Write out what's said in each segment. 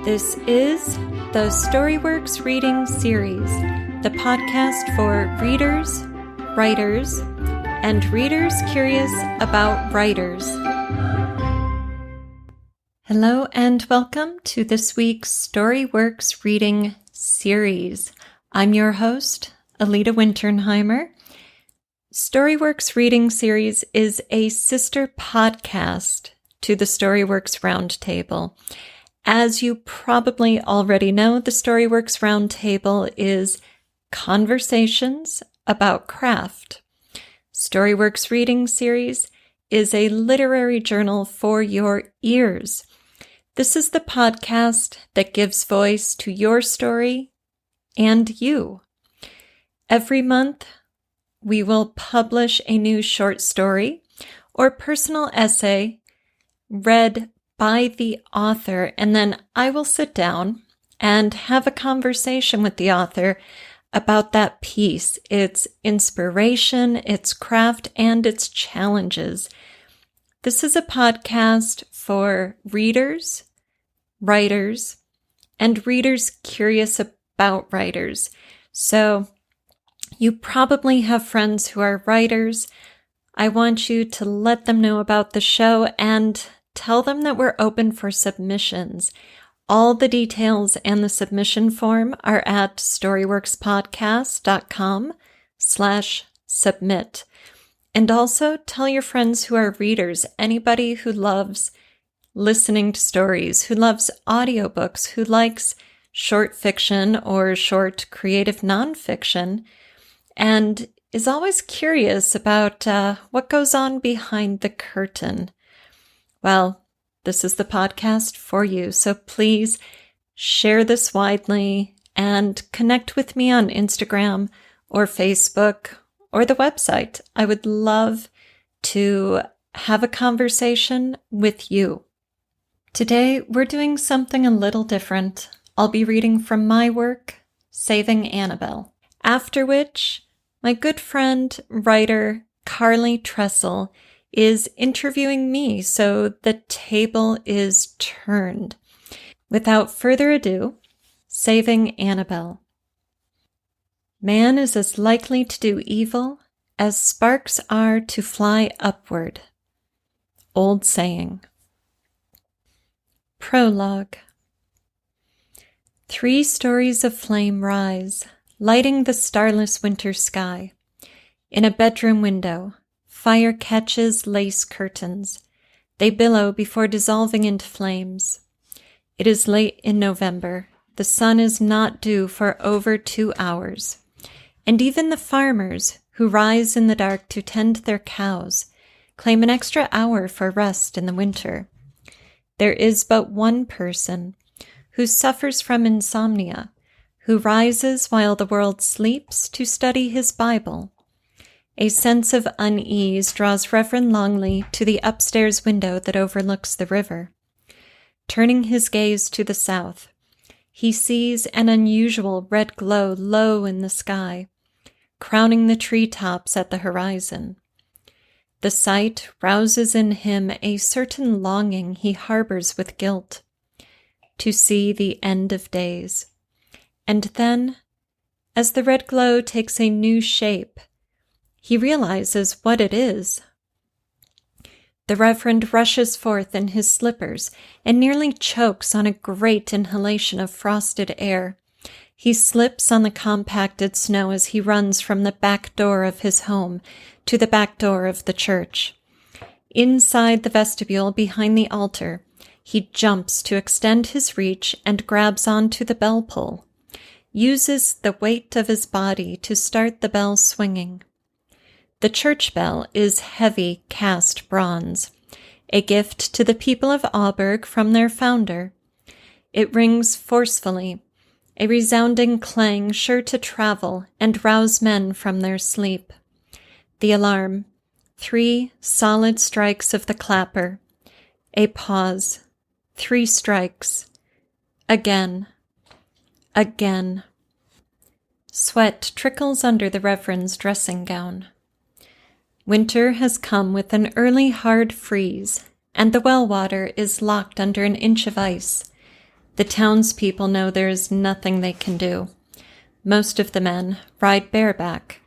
This is the StoryWorks Reading Series, the podcast for readers, writers, and readers curious about writers. Hello and welcome to this week's StoryWorks Reading Series. I'm your host, Alida Winternheimer. StoryWorks Reading Series is a sister podcast to the StoryWorks Roundtable. As you probably already know, the StoryWorks Roundtable is conversations about craft. StoryWorks Reading Series is a literary journal for your ears. This is the podcast that gives voice to your story and you. Every month, we will publish a new short story or personal essay read by the author, and then I will sit down and have a conversation with the author about that piece, its inspiration, its craft, and its challenges. This is a podcast for readers, writers, and readers curious about writers. So you probably have friends who are writers. I want you to let them know about the show and tell them that we're open for submissions. All the details and the submission form are at storyworkspodcast.com/submit. And also tell your friends who are readers, anybody who loves listening to stories, who loves audiobooks, who likes short fiction or short creative nonfiction, and is always curious about what goes on behind the curtain. Well, this is the podcast for you, so please share this widely and connect with me on Instagram or Facebook or the website. I would love to have a conversation with you. Today, we're doing something a little different. I'll be reading from my work, Saving Annabelle, after which my good friend, writer Carlee Tressel is interviewing me, so the table is turned. Without further ado, Saving Annabelle. Man is as likely to do evil as sparks are to fly upward. Old saying. Prologue. 3 stories of flame rise, lighting the starless winter sky. In a bedroom window, fire catches lace curtains. They billow before dissolving into flames. It is late in November. The sun is not due for over 2 hours. And even the farmers, who rise in the dark to tend their cows, claim an extra hour for rest in the winter. There is but one person who suffers from insomnia, who rises while the world sleeps to study his Bible. A sense of unease draws Reverend Longley to the upstairs window that overlooks the river. Turning his gaze to the south, he sees an unusual red glow low in the sky, crowning the treetops at the horizon. The sight rouses in him a certain longing he harbors with guilt, to see the end of days. And then, as the red glow takes a new shape, he realizes what it is. The Reverend rushes forth in his slippers and nearly chokes on a great inhalation of frosted air. He slips on the compacted snow as he runs from the back door of his home to the back door of the church. Inside the vestibule behind the altar, he jumps to extend his reach and grabs onto the bell pull, uses the weight of his body to start the bell swinging. The church bell is heavy cast bronze, a gift to the people of Auburg from their founder. It rings forcefully, a resounding clang sure to travel and rouse men from their sleep. The alarm, 3 solid strikes of the clapper, a pause, 3 strikes, again, again. Sweat trickles under the Reverend's dressing gown. Winter has come with an early hard freeze, and the well water is locked under an inch of ice. The townspeople know there is nothing they can do. Most of the men ride bareback,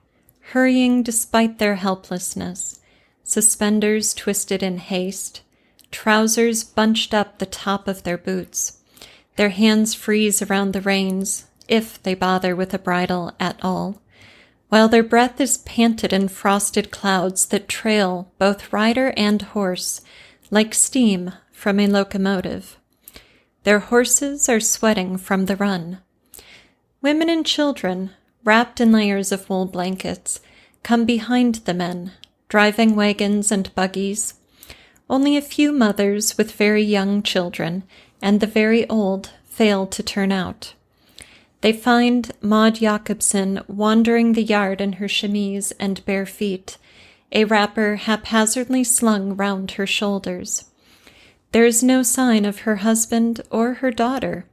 hurrying despite their helplessness, suspenders twisted in haste, trousers bunched up the top of their boots. Their hands freeze around the reins, if they bother with a bridle at all, while their breath is panted in frosted clouds that trail both rider and horse like steam from a locomotive. Their horses are sweating from the run. Women and children, wrapped in layers of wool blankets, come behind the men, driving wagons and buggies. Only a few mothers with very young children and the very old fail to turn out. They find Maud Jacobson wandering the yard in her chemise and bare feet, a wrapper haphazardly slung round her shoulders. There is no sign of her husband or her daughter.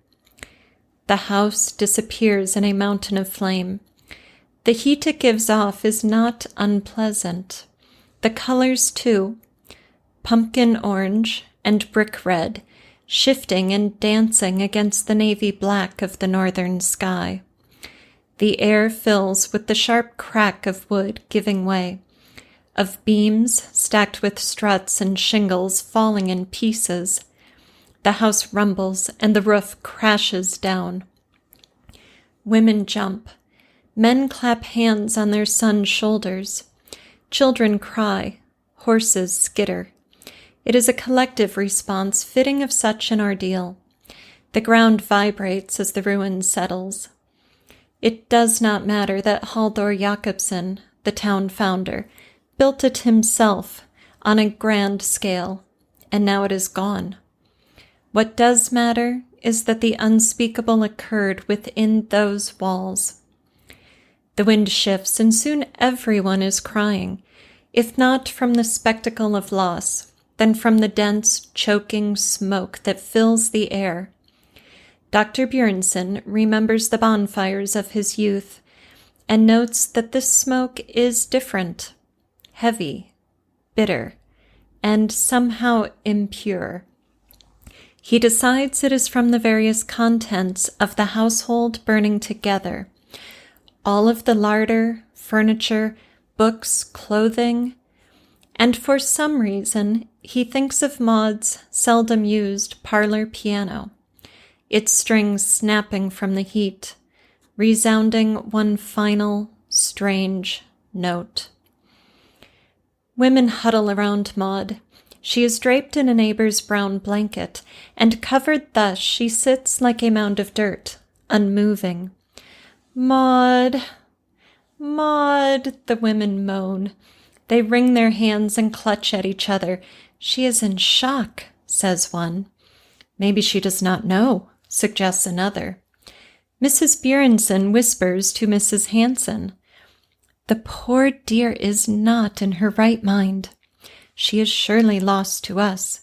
The house disappears in a mountain of flame. The heat it gives off is not unpleasant. The colors, too, pumpkin orange and brick red, shifting and dancing against the navy black of the northern sky. The air fills with the sharp crack of wood giving way, of beams stacked with struts and shingles falling in pieces. The house rumbles and the roof crashes down. Women jump. Men clap hands on their sons' shoulders. Children cry. Horses skitter. It is a collective response fitting of such an ordeal. The ground vibrates as the ruin settles. It does not matter that Haldor Jacobson, the town founder, built it himself on a grand scale, and now it is gone. What does matter is that the unspeakable occurred within those walls. The wind shifts, and soon everyone is crying, if not from the spectacle of loss, then from the dense, choking smoke that fills the air. Dr. Björnson remembers the bonfires of his youth and notes that this smoke is different, heavy, bitter, and somehow impure. He decides it is from the various contents of the household burning together. All of the larder, furniture, books, clothing, and for some reason he thinks of Maud's seldom-used parlor piano, its strings snapping from the heat, resounding one final, strange note. Women huddle around Maud. She is draped in a neighbor's brown blanket, and covered thus she sits like a mound of dirt, unmoving. "Maud, Maud," the women moan. They wring their hands and clutch at each other. "She is in shock," says one. "Maybe she does not know," suggests another. Mrs. Björnson whispers to Mrs. Hanson, "The poor dear is not in her right mind. She is surely lost to us."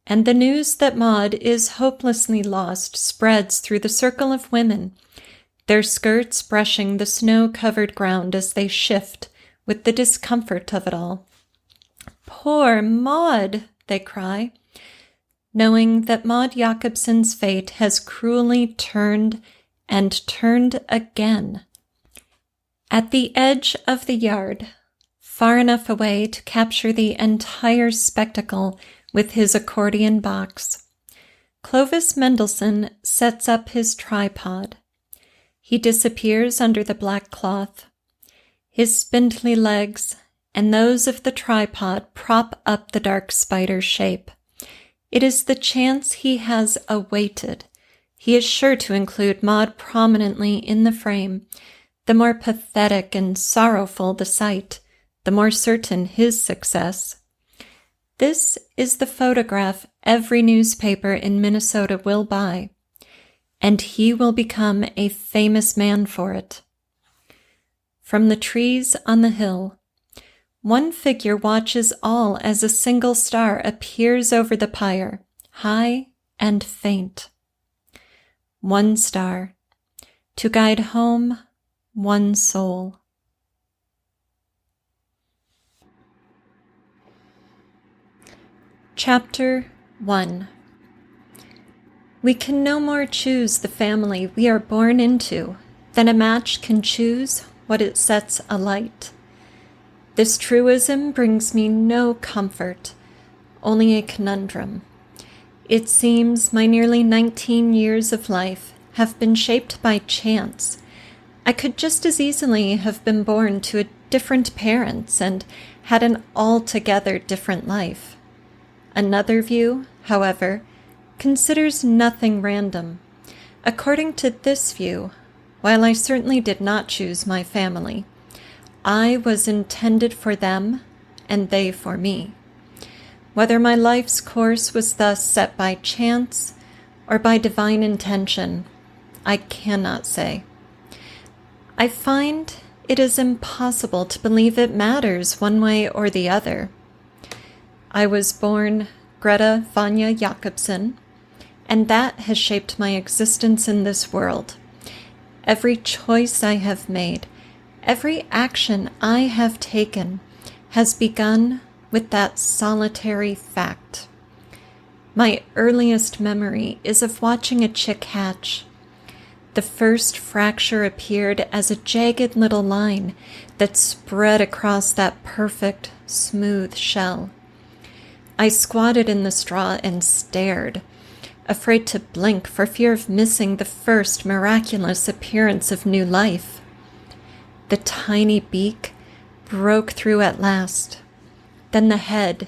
And the news that Maud is hopelessly lost spreads through the circle of women, their skirts brushing the snow-covered ground as they shift with the discomfort of it all. "Poor Maud," they cry, knowing that Maud Jacobson's fate has cruelly turned and turned again. At the edge of the yard, far enough away to capture the entire spectacle with his accordion box, Clovis Mendelssohn sets up his tripod. He disappears under the black cloth. His spindly legs and those of the tripod prop up the dark spider shape. It is the chance he has awaited. He is sure to include Maud prominently in the frame. The more pathetic and sorrowful the sight, the more certain his success. This is the photograph every newspaper in Minnesota will buy, and he will become a famous man for it. From the trees on the hill, one figure watches all as a single star appears over the pyre, high and faint. One star, to guide home one soul. Chapter 1. We can no more choose the family we are born into than a match can choose what it sets alight. This truism brings me no comfort, only a conundrum. It seems my nearly 19 years of life have been shaped by chance. I could just as easily have been born to different parents and had an altogether different life. Another view, however, considers nothing random. According to this view, while I certainly did not choose my family, I was intended for them and they for me. Whether my life's course was thus set by chance or by divine intention, I cannot say. I find it is impossible to believe it matters one way or the other. I was born Greta Vanya Jacobson, and that has shaped my existence in this world. Every choice I have made, every action I have taken, has begun with that solitary fact. My earliest memory is of watching a chick hatch. The first fracture appeared as a jagged little line that spread across that perfect, smooth shell. I squatted in the straw and stared, afraid to blink for fear of missing the first miraculous appearance of new life. The tiny beak broke through at last. Then the head,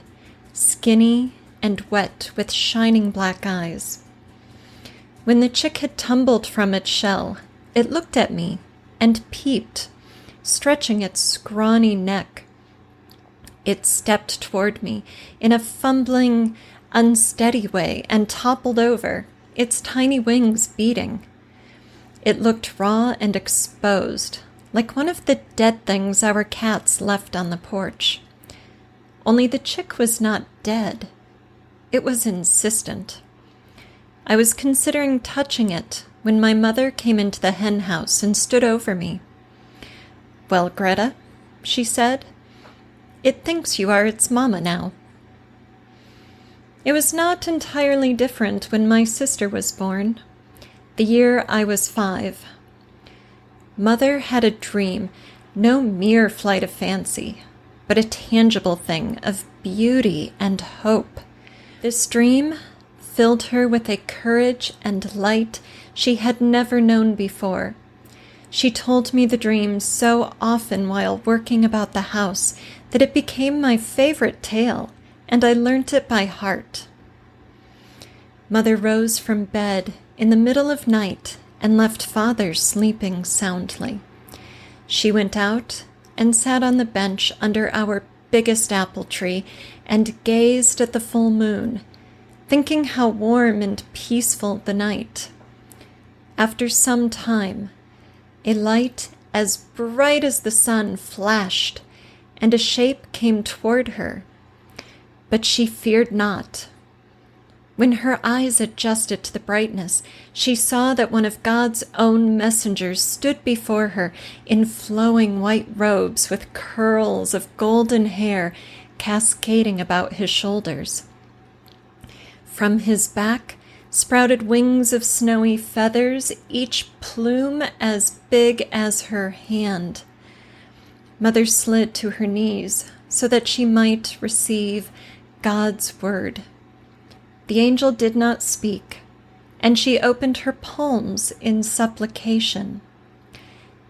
skinny and wet with shining black eyes. When the chick had tumbled from its shell, it looked at me and peeped, stretching its scrawny neck. It stepped toward me in a fumbling, unsteady way and toppled over, its tiny wings beating. It looked raw and exposed, like one of the dead things our cats left on the porch. Only the chick was not dead. It was insistent. I was considering touching it when my mother came into the hen house and stood over me. "Well, Greta," she said, "it thinks you are its mama now." It was not entirely different when my sister was born, the year I was 5. Mother had a dream, no mere flight of fancy, but a tangible thing of beauty and hope. This dream filled her with a courage and light she had never known before. She told me the dream so often while working about the house that it became my favorite tale, and I learnt it by heart. Mother rose from bed in the middle of night and left Father sleeping soundly. She went out and sat on the bench under our biggest apple tree and gazed at the full moon, thinking how warm and peaceful the night. After some time, a light as bright as the sun flashed, and a shape came toward her. But she feared not. When her eyes adjusted to the brightness, she saw that one of God's own messengers stood before her in flowing white robes with curls of golden hair cascading about his shoulders. From his back sprouted wings of snowy feathers, each plume as big as her hand. Mother slid to her knees so that she might receive God's word. The angel did not speak, and she opened her palms in supplication.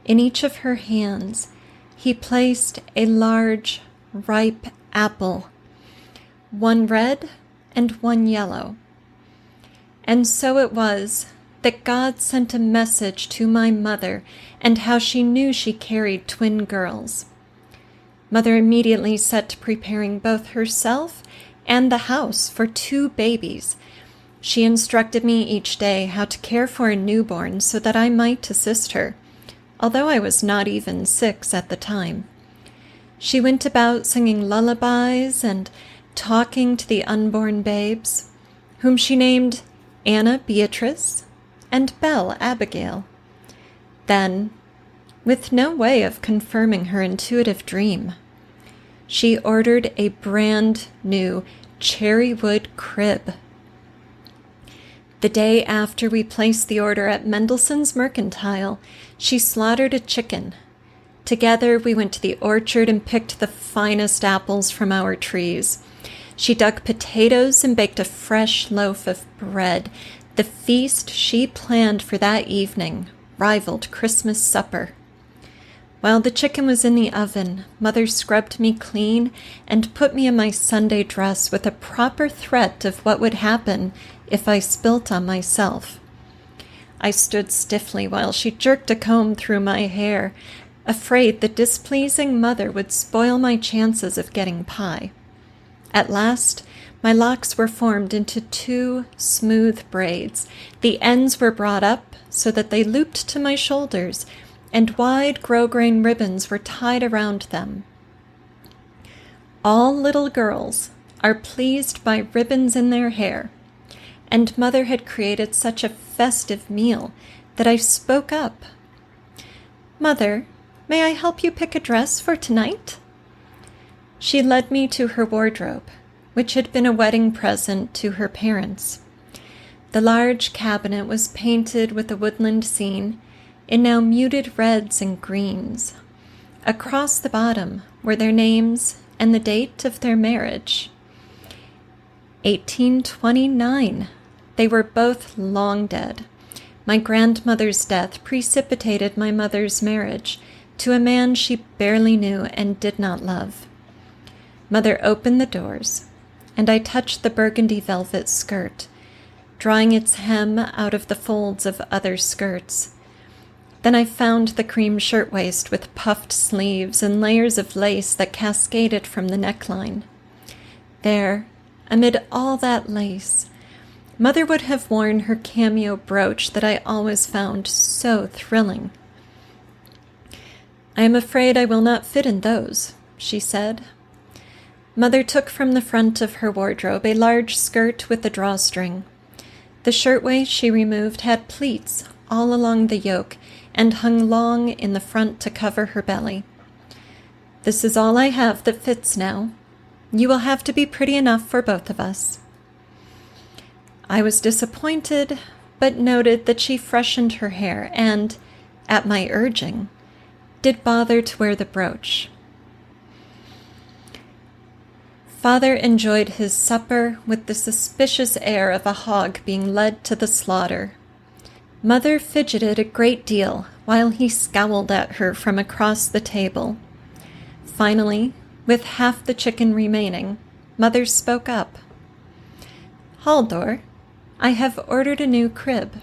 In each of her hands he placed a large, ripe apple, one red and one yellow. And so it was that God sent a message to my mother, and how she knew she carried twin girls. Mother immediately set to preparing both herself and the house for 2 babies. She instructed me each day how to care for a newborn so that I might assist her, although I was not even 6 at the time. She went about singing lullabies and talking to the unborn babes, whom she named Anna Beatrice and Belle Abigail. Then, with no way of confirming her intuitive dream, she ordered a brand new cherry wood crib. The day after we placed the order at Mendelssohn's Mercantile, she slaughtered a chicken. Together, we went to the orchard and picked the finest apples from our trees. She dug potatoes and baked a fresh loaf of bread. The feast she planned for that evening rivaled Christmas supper. While the chicken was in the oven, Mother scrubbed me clean and put me in my Sunday dress with a proper threat of what would happen if I spilt on myself. I stood stiffly while she jerked a comb through my hair, afraid the displeasing Mother would spoil my chances of getting pie. At last, my locks were formed into 2 smooth braids. The ends were brought up so that they looped to my shoulders, and wide grosgrain ribbons were tied around them. All little girls are pleased by ribbons in their hair, and Mother had created such a festive meal that I spoke up. "Mother, may I help you pick a dress for tonight?" She led me to her wardrobe, which had been a wedding present to her parents. The large cabinet was painted with a woodland scene in now muted reds and greens. Across the bottom were their names and the date of their marriage. 1829. They were both long dead. My grandmother's death precipitated my mother's marriage to a man she barely knew and did not love. Mother opened the doors, and I touched the burgundy velvet skirt, drawing its hem out of the folds of other skirts. Then I found the cream shirtwaist with puffed sleeves and layers of lace that cascaded from the neckline. There, amid all that lace, Mother would have worn her cameo brooch that I always found so thrilling. "I am afraid I will not fit in those," she said. Mother took from the front of her wardrobe a large skirt with a drawstring. The shirtwaist she removed had pleats all along the yoke and hung long in the front to cover her belly. "This is all I have that fits now. You will have to be pretty enough for both of us." I was disappointed, but noted that she freshened her hair and, at my urging, did bother to wear the brooch. Father enjoyed his supper with the suspicious air of a hog being led to the slaughter. Mother fidgeted a great deal while he scowled at her from across the table. Finally, with half the chicken remaining, Mother spoke up. "Haldor, I have ordered a new crib."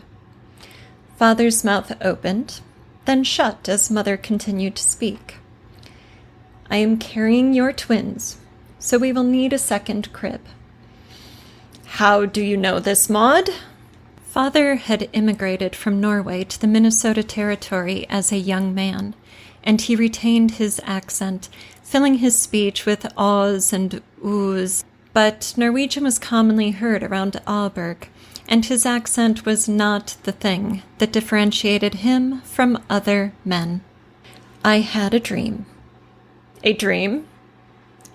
Father's mouth opened, then shut as Mother continued to speak. "I am carrying your twins, so we will need a second crib." "How do you know this, Maud?" Father had immigrated from Norway to the Minnesota Territory as a young man, and he retained his accent, filling his speech with ahs and oohs, but Norwegian was commonly heard around Aalborg, and his accent was not the thing that differentiated him from other men. "I had a dream." "A dream?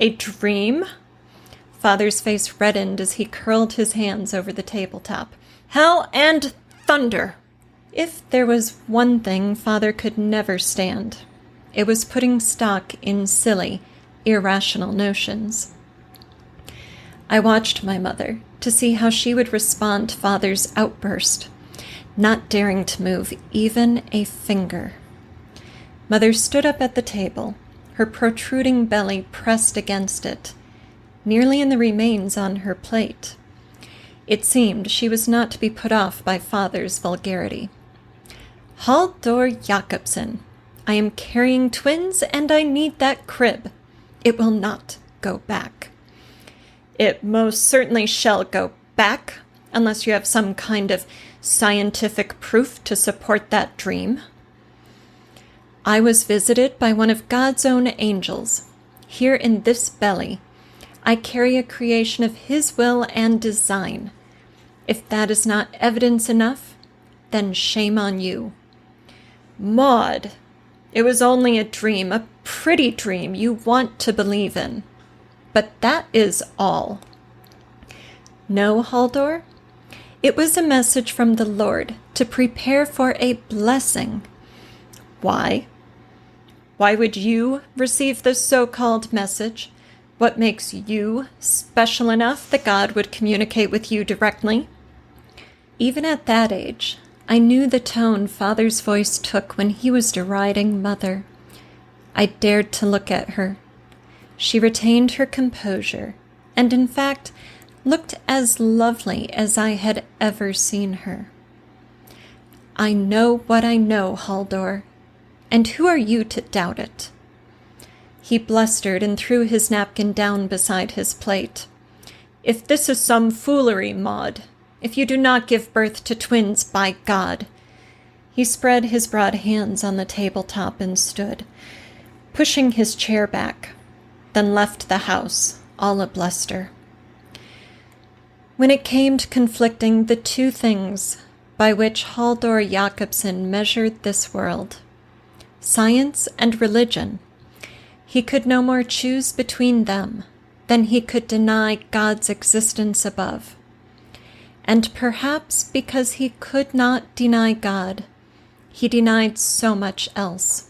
A dream?" Father's face reddened as he curled his hands over the tabletop. "Hell and thunder!" If there was one thing Father could never stand, it was putting stock in silly, irrational notions. I watched my mother to see how she would respond to Father's outburst, not daring to move even a finger. Mother stood up at the table, her protruding belly pressed against it, nearly in the remains on her plate. It seemed she was not to be put off by Father's vulgarity. "Haldor Jacobson, I am carrying twins and I need that crib. It will not go back." "It most certainly shall go back, unless you have some kind of scientific proof to support that dream." "I was visited by one of God's own angels. Here in this belly, I carry a creation of His will and design. If that is not evidence enough, then shame on you." "Maud, it was only a dream, a pretty dream you want to believe in. But that is all." "No, Haldor, It was a message from the Lord to prepare for a blessing. Why? Why would you receive this so-called message? What makes you special enough that God would communicate with you directly? Even at that age, I knew the tone Father's voice took when he was deriding Mother. I dared to look at her. She retained her composure, and in fact, looked as lovely as I had ever seen her. I know what I know, Haldor, and who are you to doubt it? He blustered and threw his napkin down beside his plate. If this is some foolery, Maud, if you do not give birth to twins, by God. He spread his broad hands on the tabletop and stood, pushing his chair back, then left the house, all a bluster. When it came to conflicting the two things by which Haldor Jacobson measured this world, science and religion, he could no more choose between them than he could deny God's existence above. And perhaps because he could not deny God, he denied so much else.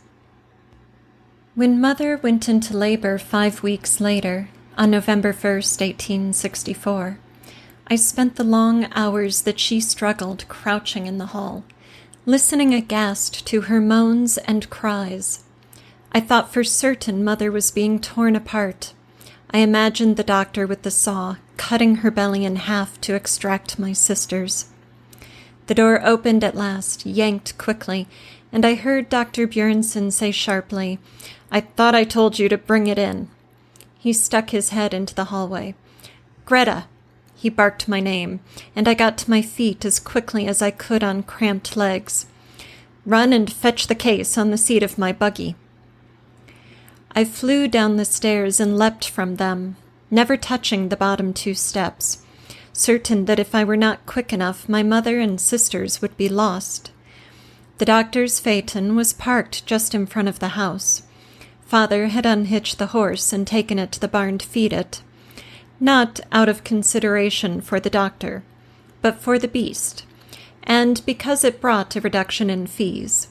When Mother went into labor 5 weeks later, on November 1st, 1864, I spent the long hours that she struggled crouching in the hall, listening aghast to her moans and cries. I thought for certain Mother was being torn apart. I imagined the doctor with the saw cutting her belly in half to extract my sisters. The door opened at last, yanked quickly, and I heard Dr. Bjornson say sharply, "I thought I told you to bring it in." He stuck his head into the hallway. "Greta!" He barked my name, and I got to my feet as quickly as I could on cramped legs. "Run and fetch the case on the seat of my buggy." I flew down the stairs and leapt from them, never touching the bottom 2 steps, certain that if I were not quick enough, my mother and sisters would be lost. The doctor's phaeton was parked just in front of the house. Father had unhitched the horse and taken it to the barn to feed it, not out of consideration for the doctor, but for the beast, and because it brought a reduction in fees.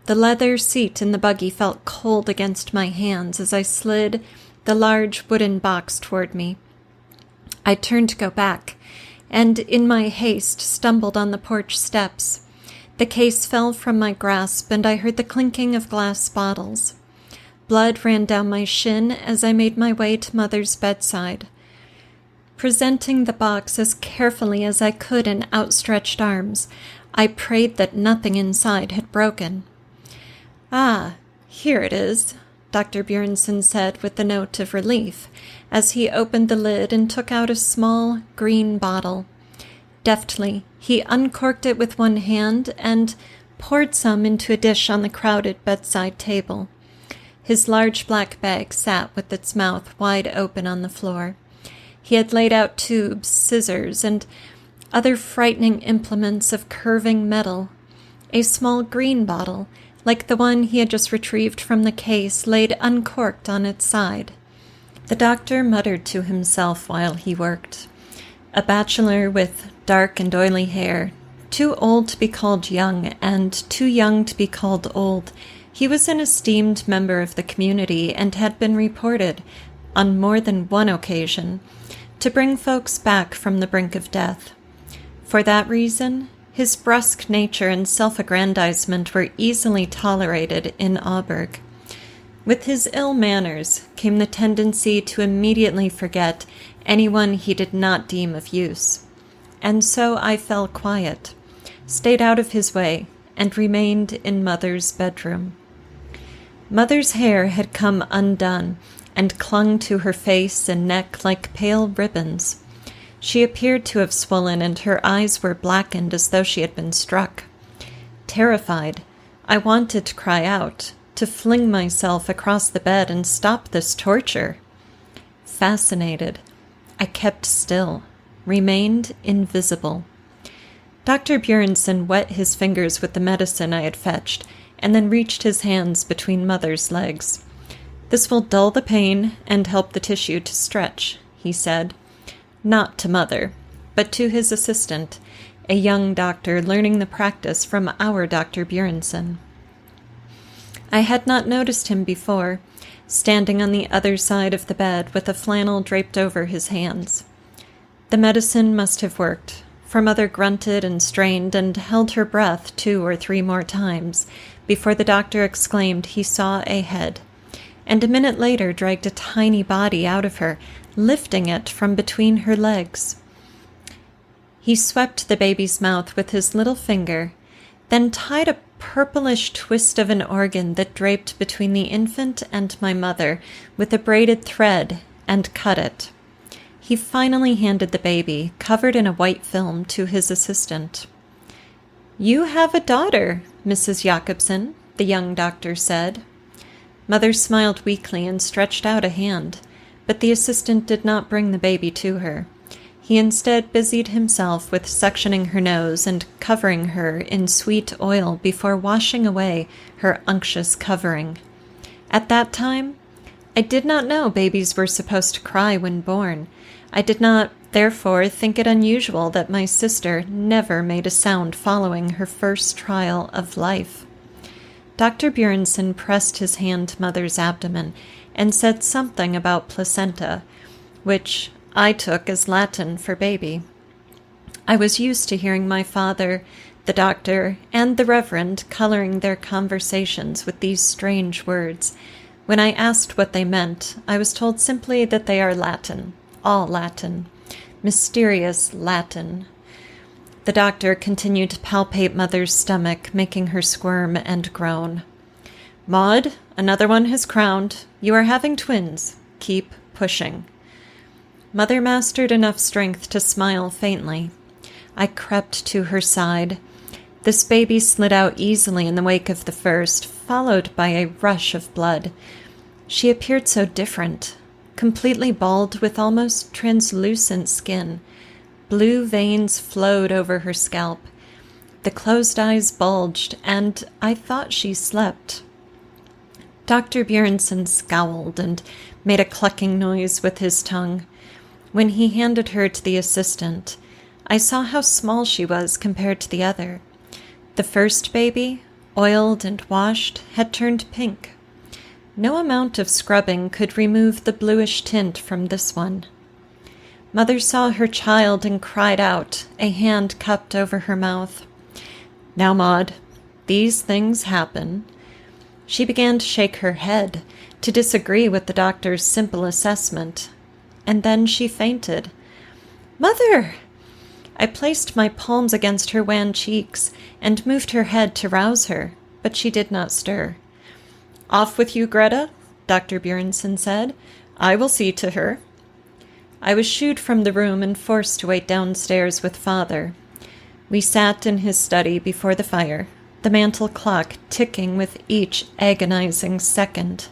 The leather seat in the buggy felt cold against my hands as I slid the large wooden box toward me. I turned to go back, and in my haste stumbled on the porch steps. The case fell from my grasp, and I heard the clinking of glass bottles. Blood ran down my shin as I made my way to Mother's bedside. Presenting the box as carefully as I could in outstretched arms, I prayed that nothing inside had broken. "Ah, here it is," Dr. Bjornson said with a note of relief, as he opened the lid and took out a small green bottle. Deftly, he uncorked it with one hand and poured some into a dish on the crowded bedside table. His large black bag sat with its mouth wide open on the floor. He had laid out tubes, scissors, and other frightening implements of curving metal. A small green bottle, like the one he had just retrieved from the case, laid uncorked on its side. The doctor muttered to himself while he worked. A bachelor with dark and oily hair, too old to be called young and too young to be called old, he was an esteemed member of the community and had been reported, on more than one occasion, to bring folks back from the brink of death. For that reason, his brusque nature and self-aggrandizement were easily tolerated in Auburg. With his ill manners came the tendency to immediately forget anyone he did not deem of use. And so I fell quiet, stayed out of his way, and remained in Mother's bedroom. Mother's hair had come undone and clung to her face and neck like pale ribbons. She appeared to have swollen, and her eyes were blackened as though she had been struck. Terrified, I wanted to cry out, to fling myself across the bed and stop this torture. Fascinated, I kept still, remained invisible. Dr. Bjornson wet his fingers with the medicine I had fetched, and then reached his hands between Mother's legs. "This will dull the pain and help the tissue to stretch," he said. Not to Mother, but to his assistant, a young doctor learning the practice from our Dr. Bjornson. I had not noticed him before, standing on the other side of the bed with a flannel draped over his hands. The medicine must have worked, for Mother grunted and strained and held her breath 2 or 3 more times before the doctor exclaimed he saw a head, and a minute later dragged a tiny body out of her, lifting it from between her legs. He swept the baby's mouth with his little finger, then tied a purplish twist of an organ that draped between the infant and my mother with a braided thread and cut it. He finally handed the baby, covered in a white film, to his assistant. "You have a daughter, Mrs. Jacobson," the young doctor said. Mother smiled weakly and stretched out a hand, but the assistant did not bring the baby to her. He instead busied himself with sectioning her nose and covering her in sweet oil before washing away her unctuous covering. At that time, I did not know babies were supposed to cry when born. I did not, therefore, think it unusual that my sister never made a sound following her first trial of life. Dr. Bjornson pressed his hand to Mother's abdomen and said something about placenta, which I took as Latin for baby. I was used to hearing my father, the doctor, and the Reverend coloring their conversations with these strange words. When I asked what they meant, I was told simply that they are Latin, all Latin, mysterious Latin. The doctor continued to palpate Mother's stomach, making her squirm and groan. "Maud, another one has crowned. You are having twins. Keep pushing." Mother mastered enough strength to smile faintly. I crept to her side. This baby slid out easily in the wake of the first, followed by a rush of blood. She appeared so different, completely bald with almost translucent skin. Blue veins flowed over her scalp. The closed eyes bulged, and I thought she slept. Dr. Bjornson scowled and made a clucking noise with his tongue. When he handed her to the assistant, I saw how small she was compared to the other. The first baby, oiled and washed, had turned pink. No amount of scrubbing could remove the bluish tint from this one. Mother saw her child and cried out, a hand cupped over her mouth. "Now, Maud, these things happen." She began to shake her head, to disagree with the doctor's simple assessment, and then she fainted. "Mother!" I placed my palms against her wan cheeks and moved her head to rouse her, but she did not stir. "Off with you, Greta," Dr. Bjornson said. "I will see to her." I was shooed from the room and forced to wait downstairs with Father. We sat in his study before the fire, the mantel clock ticking with each agonizing second.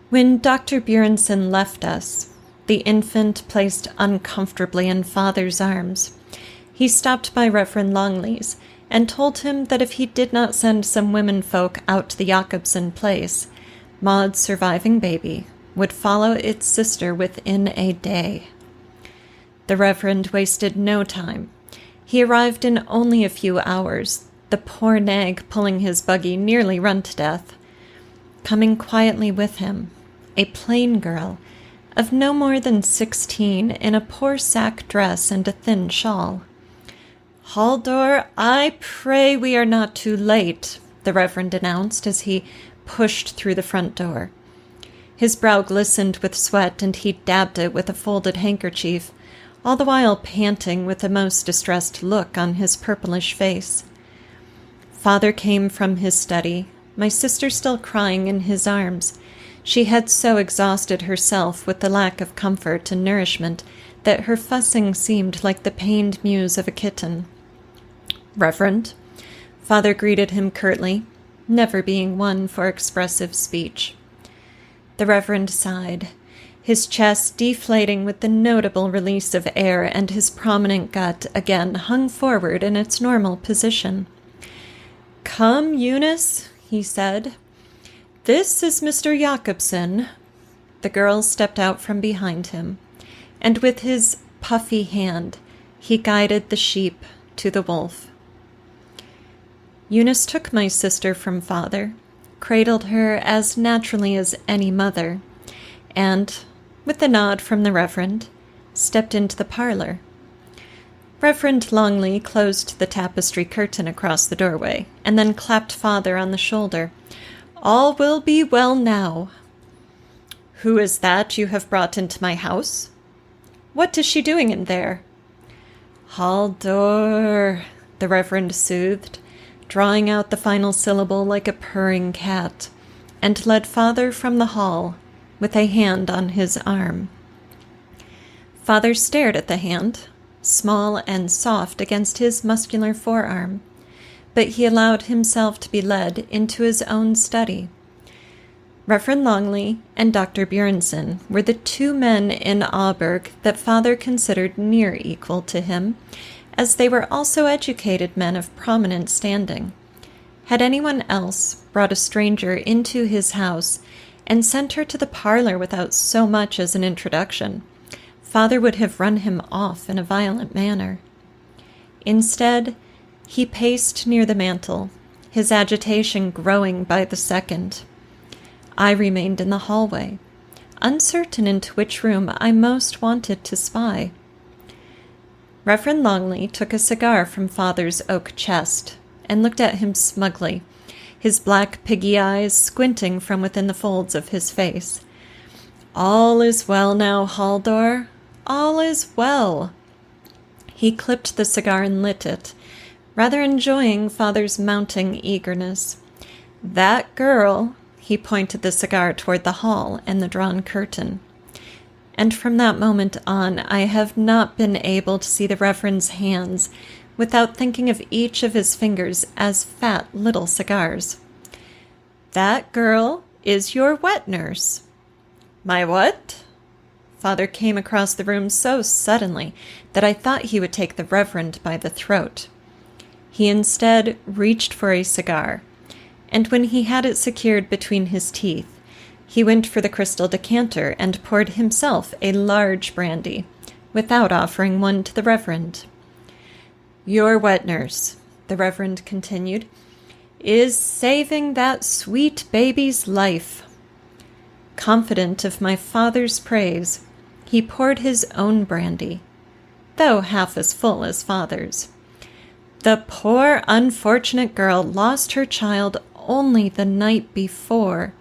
When Dr. Bjornson left us, the infant placed uncomfortably in Father's arms, he stopped by Reverend Longley's and told him that if he did not send some womenfolk out to the Jacobson place, Maud's surviving baby would follow its sister within a day. The Reverend wasted no time. He arrived in only a few hours, the poor nag pulling his buggy nearly run to death. Coming quietly with him, a plain girl of no more than 16 in a poor sack dress and a thin shawl. "Haldor, I pray we are not too late," the Reverend announced as he pushed through the front door. His brow glistened with sweat, and he dabbed it with a folded handkerchief, all the while panting with a most distressed look on his purplish face. Father came from his study, my sister still crying in his arms. She had so exhausted herself with the lack of comfort and nourishment that her fussing seemed like the pained mews of a kitten. "Reverend," Father greeted him curtly, never being one for expressive speech. The Reverend sighed, his chest deflating with the notable release of air, and his prominent gut again hung forward in its normal position. "Come, Eunice," he said. "This is Mr. Jacobson." The girl stepped out from behind him, and with his puffy hand he guided the sheep to the wolf. Eunice took my sister from father, cradled her as naturally as any mother, and, with a nod from the Reverend, stepped into the parlor. Reverend Longley closed the tapestry curtain across the doorway, and then clapped father on the shoulder. "All will be well now." "Who is that you have brought into my house? What is she doing in there?" "Haldor," the Reverend soothed, drawing out the final syllable like a purring cat, and led father from the hall with a hand on his arm. Father stared at the hand, small and soft against his muscular forearm, but he allowed himself to be led into his own study. Reverend Longley and Dr. Bjornson were the two men in Auburg that father considered near equal to him, as they were also educated men of prominent standing. Had anyone else brought a stranger into his house and sent her to the parlor without so much as an introduction, father would have run him off in a violent manner. Instead, he paced near the mantel, his agitation growing by the second. I remained in the hallway, uncertain into which room I most wanted to spy. Reverend Longley took a cigar from father's oak chest and looked at him smugly, his black piggy eyes squinting from within the folds of his face. "All is well now, Haldor. All is well." He clipped the cigar and lit it, rather enjoying father's mounting eagerness. "That girl," he pointed the cigar toward the hall and the drawn curtain. And from that moment on, I have not been able to see the Reverend's hands without thinking of each of his fingers as fat little cigars. "That girl is your wet nurse." "My what?" Father came across the room so suddenly that I thought he would take the Reverend by the throat. He instead reached for a cigar, and when he had it secured between his teeth, he went for the crystal decanter and poured himself a large brandy, without offering one to the Reverend. "Your wet nurse," the Reverend continued, "is saving that sweet baby's life." Confident of my father's praise, he poured his own brandy, though half as full as father's. "The poor unfortunate girl lost her child only the night before.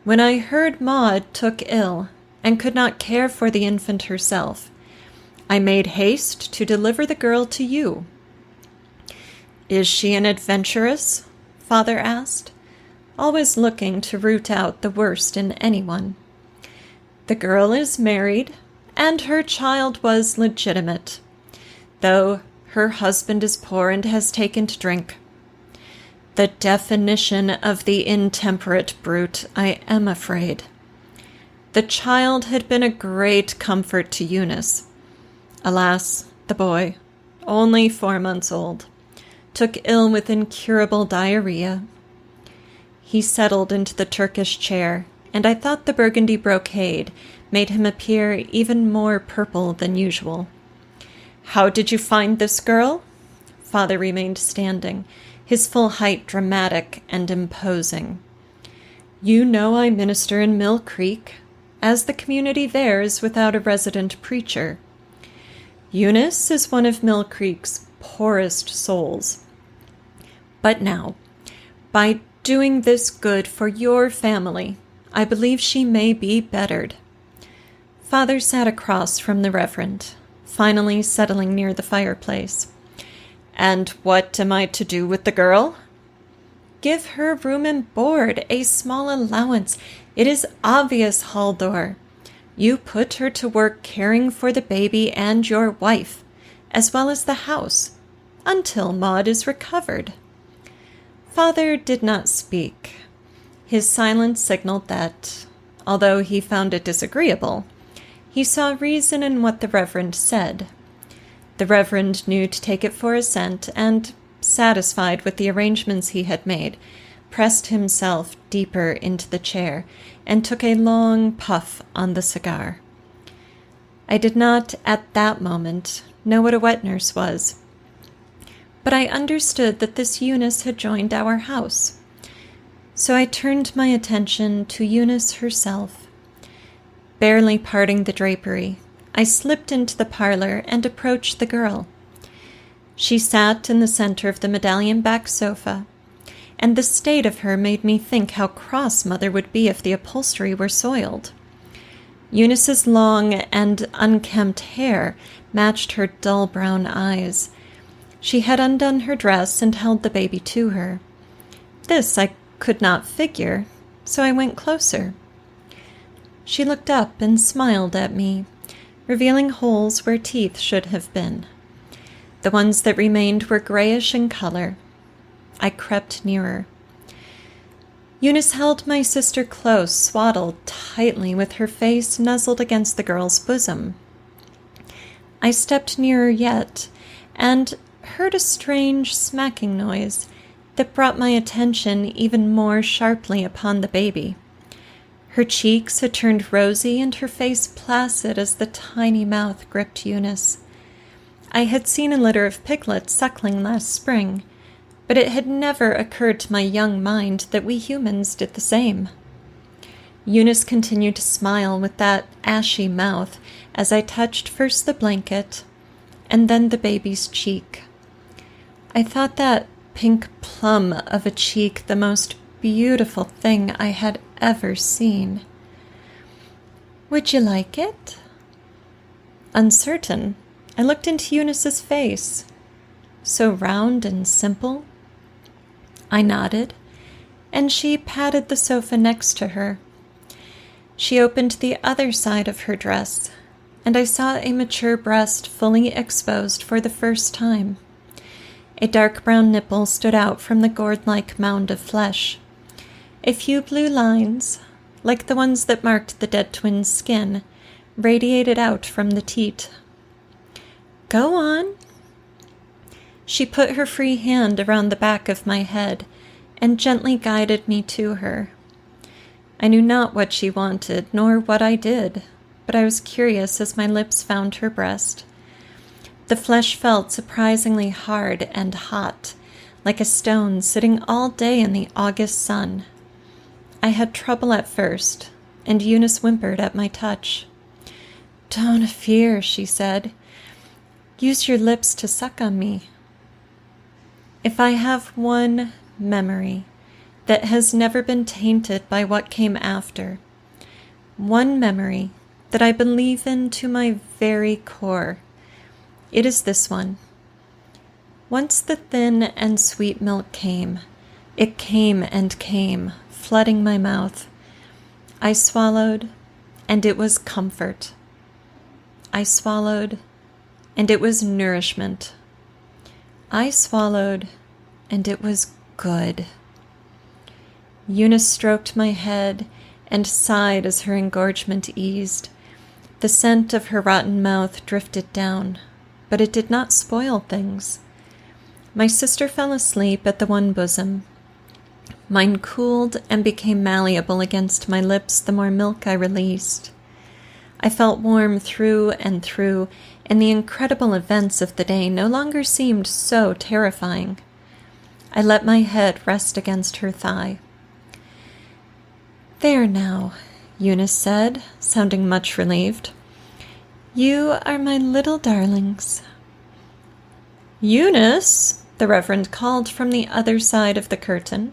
When I heard Maud took ill and could not care for the infant herself, I made haste to deliver the girl to you." "Is she an adventuress?" father asked, always looking to root out the worst in anyone. "The girl is married, and her child was legitimate, though her husband is poor and has taken to drink. The definition of the intemperate brute, I am afraid. The child had been a great comfort to Eunice. Alas, the boy, only 4 months old, took ill with incurable diarrhea." He settled into the Turkish chair, and I thought the burgundy brocade made him appear even more purple than usual. "How did you find this girl?" Father remained standing, his full height dramatic and imposing. "You know I minister in Mill Creek, as the community there is without a resident preacher. Eunice is one of Mill Creek's poorest souls. But now, by doing this good for your family, I believe she may be bettered." Father sat across from the Reverend, finally settling near the fireplace. "And what am I to do with the girl?" "Give her room and board, a small allowance. It is obvious, Haldor. You put her to work caring for the baby and your wife, as well as the house, until Maud is recovered." Father did not speak. His silence signaled that, although he found it disagreeable, he saw reason in what the Reverend said. The Reverend knew to take it for assent, and, satisfied with the arrangements he had made, pressed himself deeper into the chair and took a long puff on the cigar. I did not, at that moment, know what a wet nurse was, but I understood that this Eunice had joined our house. So I turned my attention to Eunice herself. Barely parting the drapery, I slipped into the parlor and approached the girl. She sat in the center of the medallion-back sofa, and the state of her made me think how cross Mother would be if the upholstery were soiled. Eunice's long and unkempt hair matched her dull brown eyes. She had undone her dress and held the baby to her. This I could not figure, so I went closer. She looked up and smiled at me, revealing holes where teeth should have been. The ones that remained were grayish in color. I crept nearer. Eunice held my sister close, swaddled tightly with her face nuzzled against the girl's bosom. I stepped nearer yet, and heard a strange smacking noise that brought my attention even more sharply upon the baby. Her cheeks had turned rosy and her face placid as the tiny mouth gripped Eunice. I had seen a litter of piglets suckling last spring, but it had never occurred to my young mind that we humans did the same. Eunice continued to smile with that ashy mouth as I touched first the blanket and then the baby's cheek. I thought that pink plum of a cheek the most beautiful thing I had ever seen. "Would you like it?" Uncertain, I looked into Eunice's face, so round and simple. I nodded, and she patted the sofa next to her. She opened the other side of her dress, and I saw a mature breast fully exposed for the first time. A dark brown nipple stood out from the gourd-like mound of flesh. A few blue lines, like the ones that marked the dead twins' skin, radiated out from the teat. "Go on." She put her free hand around the back of my head and gently guided me to her. I knew not what she wanted, nor what I did, but I was curious as my lips found her breast. The flesh felt surprisingly hard and hot, like a stone sitting all day in the August sun. I had trouble at first, and Eunice whimpered at my touch. "Don't fear," she said. "Use your lips to suck on me." If I have one memory that has never been tainted by what came after, one memory that I believe in to my very core, it is this one. Once the thin and sweet milk came, it came and came, flooding my mouth. I swallowed, and it was comfort. I swallowed, and it was nourishment. I swallowed, and it was good. Eunice stroked my head and sighed as her engorgement eased. The scent of her rotten mouth drifted down, but it did not spoil things. My sister fell asleep at the one bosom. Mine cooled and became malleable against my lips the more milk I released. I felt warm through and through, and the incredible events of the day no longer seemed so terrifying. I let my head rest against her thigh. "There now," Eunice said, sounding much relieved. "You are my little darlings." "Eunice," the Reverend called from the other side of the curtain.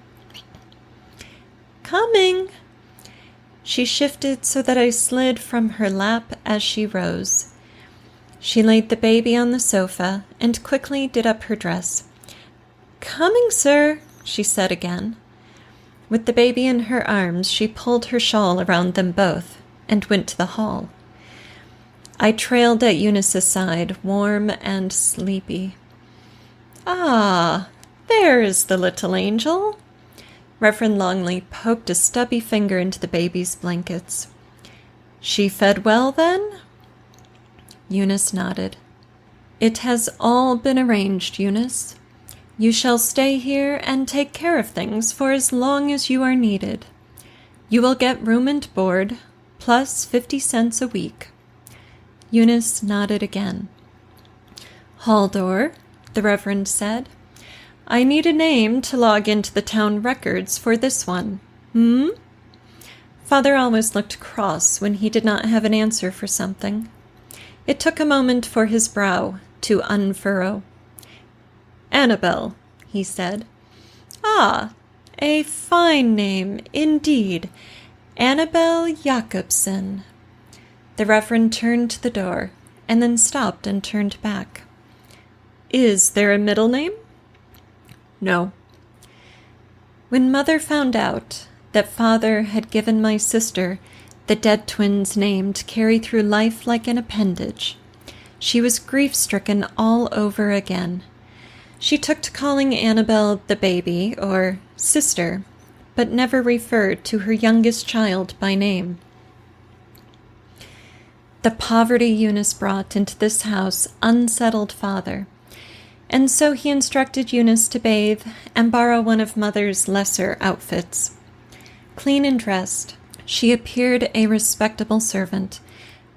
"Coming." She shifted so that I slid from her lap as she rose. She laid the baby on the sofa and quickly did up her dress. "Coming, sir," she said again. With the baby in her arms, she pulled her shawl around them both and went to the hall. I trailed at Eunice's side, warm and sleepy. "Ah, there is the little angel." Reverend Longley poked a stubby finger into the baby's blankets. "She fed well, then?" Eunice nodded. "It has all been arranged, Eunice. You shall stay here and take care of things for as long as you are needed. You will get room and board, plus 50 cents a week. Eunice nodded again. "Haldor," the Reverend said, "I need a name to log into the town records for this one. Father always looked cross when he did not have an answer for something. It took a moment for his brow to unfurrow. "Annabelle," he said. "Ah, a fine name, indeed. Annabelle Jacobson." The Reverend turned to the door, and then stopped and turned back. "Is there a middle name?" "No." When Mother found out that Father had given my sister the dead twin's name to carry through life like an appendage, she was grief-stricken all over again. She took to calling Annabelle the baby, or sister, but never referred to her youngest child by name. The poverty Eunice brought into this house unsettled Father, and so he instructed Eunice to bathe and borrow one of Mother's lesser outfits. Clean and dressed, she appeared a respectable servant,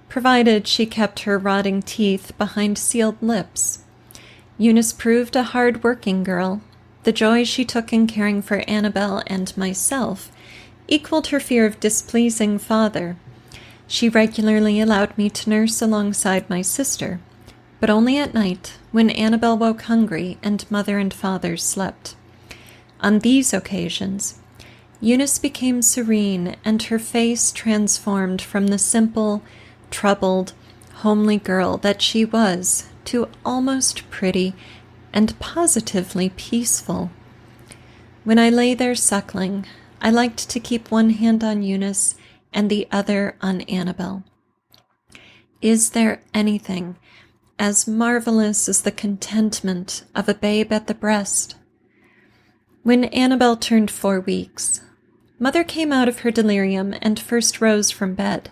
provided she kept her rotting teeth behind sealed lips. Eunice proved a hard-working girl. The joy she took in caring for Annabelle and myself equaled her fear of displeasing Father. She regularly allowed me to nurse alongside my sister, but only at night when Annabelle woke hungry and Mother and Father slept. On these occasions, Eunice became serene and her face transformed from the simple, troubled, homely girl that she was to almost pretty and positively peaceful. When I lay there suckling, I liked to keep one hand on Eunice and the other on Annabelle. Is there anything as marvelous as the contentment of a babe at the breast? When Annabelle turned 4 weeks, Mother came out of her delirium and first rose from bed.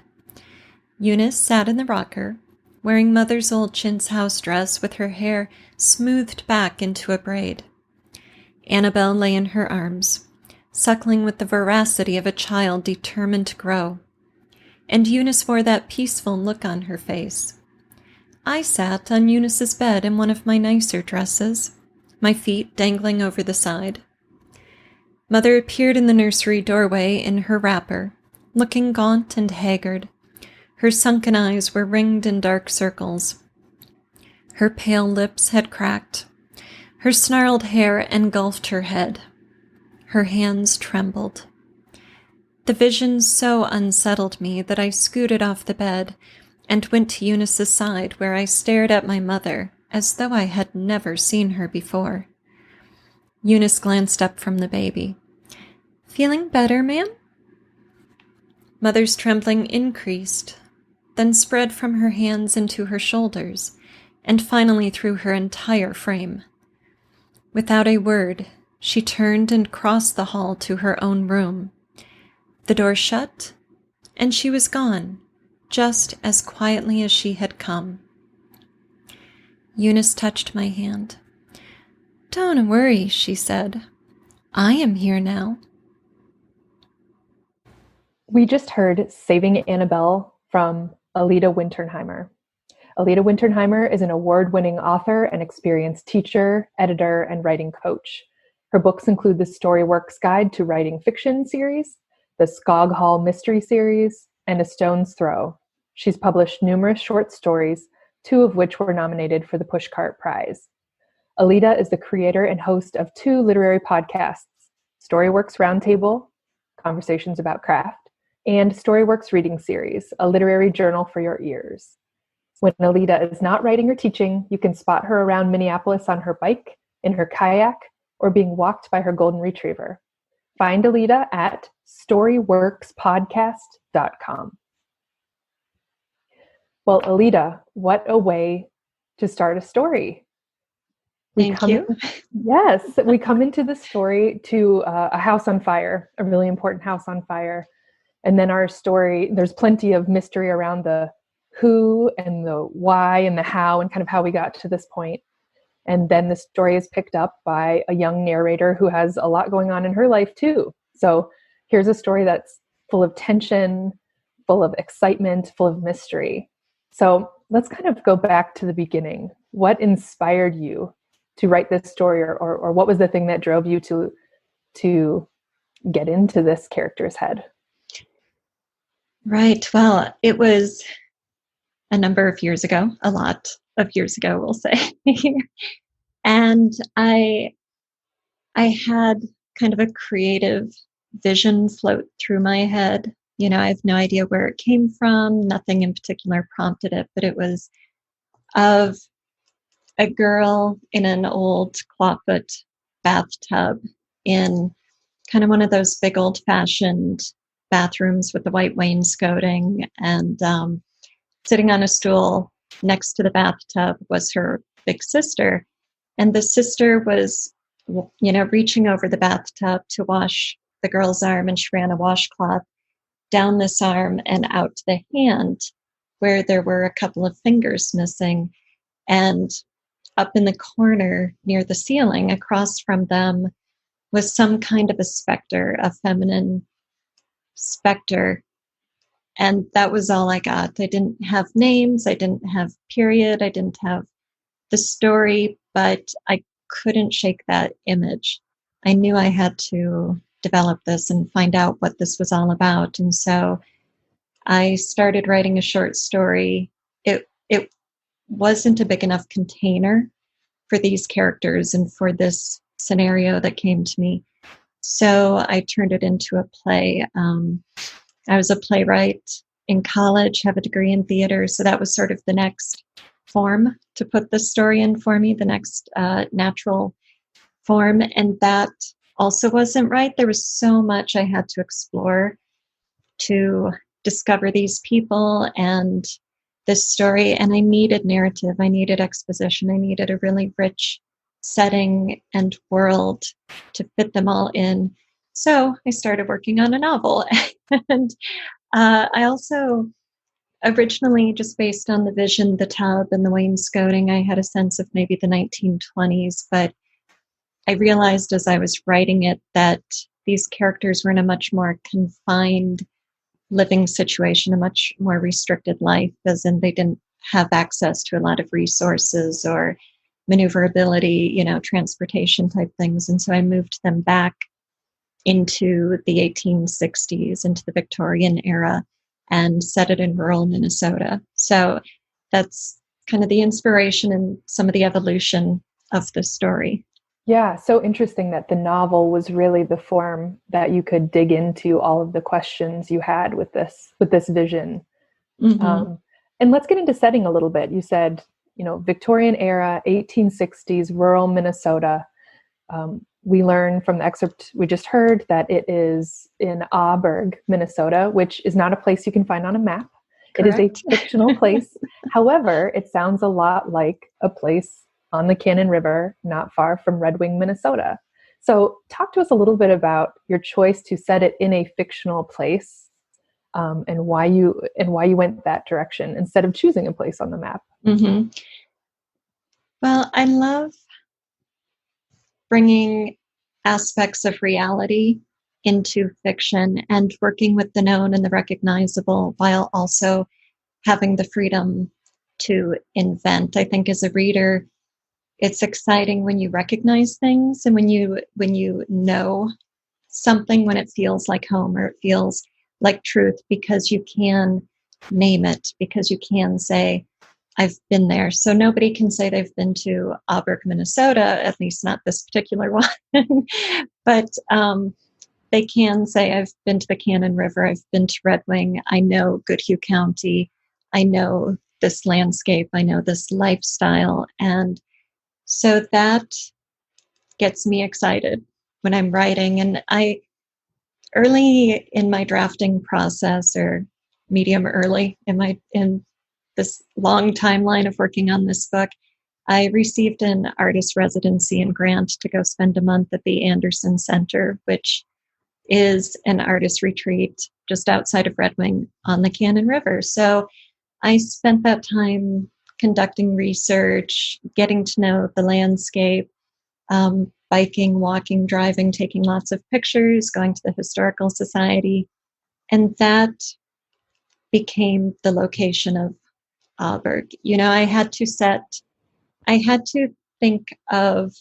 Eunice sat in the rocker, wearing Mother's old chintz house dress with her hair smoothed back into a braid. Annabelle lay in her arms, suckling with the voracity of a child determined to grow, and Eunice wore that peaceful look on her face. I sat on Eunice's bed in one of my nicer dresses, my feet dangling over the side. Mother appeared in the nursery doorway in her wrapper, looking gaunt and haggard. Her sunken eyes were ringed in dark circles. Her pale lips had cracked. Her snarled hair engulfed her head. Her hands trembled. The vision so unsettled me that I scooted off the bed and went to Eunice's side, where I stared at my mother as though I had never seen her before. Eunice glanced up from the baby. "Feeling better, ma'am?" Mother's trembling increased, then spread from her hands into her shoulders, and finally through her entire frame. Without a word, she turned and crossed the hall to her own room. The door shut, and she was gone, just as quietly as she had come. Eunice touched my hand. "Don't worry," she said. "I am here now." We just heard Saving Annabelle from Alida Winternheimer. Alida Winternheimer is an award-winning author and experienced teacher, editor, and writing coach. Her books include the SWRS Guide to Writing Fiction series, the Skog Hall Mystery series, and A Stone's Throw. She's published numerous short stories, 2 of which were nominated for the Pushcart Prize. Alida is the creator and host of 2 literary podcasts, StoryWorks Roundtable, Conversations About Craft, and StoryWorks Reading Series, a literary journal for your ears. When Alida is not writing or teaching, you can spot her around Minneapolis on her bike, in her kayak, or being walked by her golden retriever. Find Alida at storyworkspodcast.com. Well, Alida, what a way to start a story. Thank you. Yes, we come into the story to a house on fire, a really important house on fire. And then our story, there's plenty of mystery around the who and the why and the how and kind of how we got to this point. And then the story is picked up by a young narrator who has a lot going on in her life too. So here's a story that's full of tension, full of excitement, full of mystery. So let's kind of go back to the beginning. What inspired you to write this story, or what was the thing that drove you to get into this character's head? Right. Well, it was a number of years ago, a lot of years ago, we'll say. And I had kind of a creative vision float through my head. You know, I have no idea where it came from. Nothing in particular prompted it, but it was of a girl in an old clawfoot bathtub in kind of one of those big old-fashioned bathrooms with the white wainscoting, and sitting on a stool next to the bathtub was her big sister. And the sister was, you know, reaching over the bathtub to wash the girl's arm, and she ran a washcloth down this arm and out to the hand where there were a couple of fingers missing. And up in the corner near the ceiling across from them was some kind of a specter, a feminine specter. And that was all I got. I didn't have names. I didn't have period. I didn't have the story, but I couldn't shake that image. I knew I had to develop this and find out what this was all about. And so I started writing a short story. It wasn't a big enough container for these characters and for this scenario that came to me. So I turned it into a play. I was a playwright in college, have a degree in theater. So that was sort of the next form to put the story in for me, the next natural form. And that also wasn't right. There was so much I had to explore to discover these people and this story. And I needed narrative. I needed exposition. I needed a really rich setting and world to fit them all in. So I started working on a novel. And I also originally, just based on the vision, the tub and the wainscoting, I had a sense of maybe the 1920s, but I realized as I was writing it that these characters were in a much more confined living situation, a much more restricted life, as in they didn't have access to a lot of resources or maneuverability, you know, transportation type things. And so I moved them back into the 1860s, into the Victorian era, and set it in rural Minnesota. So that's kind of the inspiration and some of the evolution of the story. Yeah, so interesting that the novel was really the form that you could dig into all of the questions you had with this vision. Mm-hmm. And let's get into setting a little bit. You said, you know, Victorian era, 1860s, rural Minnesota. We learn from the excerpt we just heard that it is in Auburg, Minnesota, which is not a place you can find on a map. Correct. It is a fictional place. However, it sounds a lot like a place on the Cannon River, not far from Red Wing, Minnesota. So talk to us a little bit about your choice to set it in a fictional place, and why you went that direction instead of choosing a place on the map. Mm-hmm. Well, I love bringing aspects of reality into fiction and working with the known and the recognizable while also having the freedom to invent. I think as a reader, it's exciting when you recognize things and when you know something, when it feels like home or it feels like truth, because you can name it, because you can say, I've been there. So nobody can say they've been to Auburg, Minnesota, at least not this particular one. But they can say, I've been to the Cannon River, I've been to Red Wing, I know Goodhue County, I know this landscape, I know this lifestyle. And so that gets me excited when I'm writing. And I, early in my drafting process, or medium early in this long timeline of working on this book, I received an artist residency and grant to go spend a month at the Anderson Center, which is an artist retreat just outside of Red Wing on the Cannon River. So I spent that time conducting research, getting to know the landscape, biking, walking, driving, taking lots of pictures, going to the Historical Society. And that became the location of Alberg. I had to think of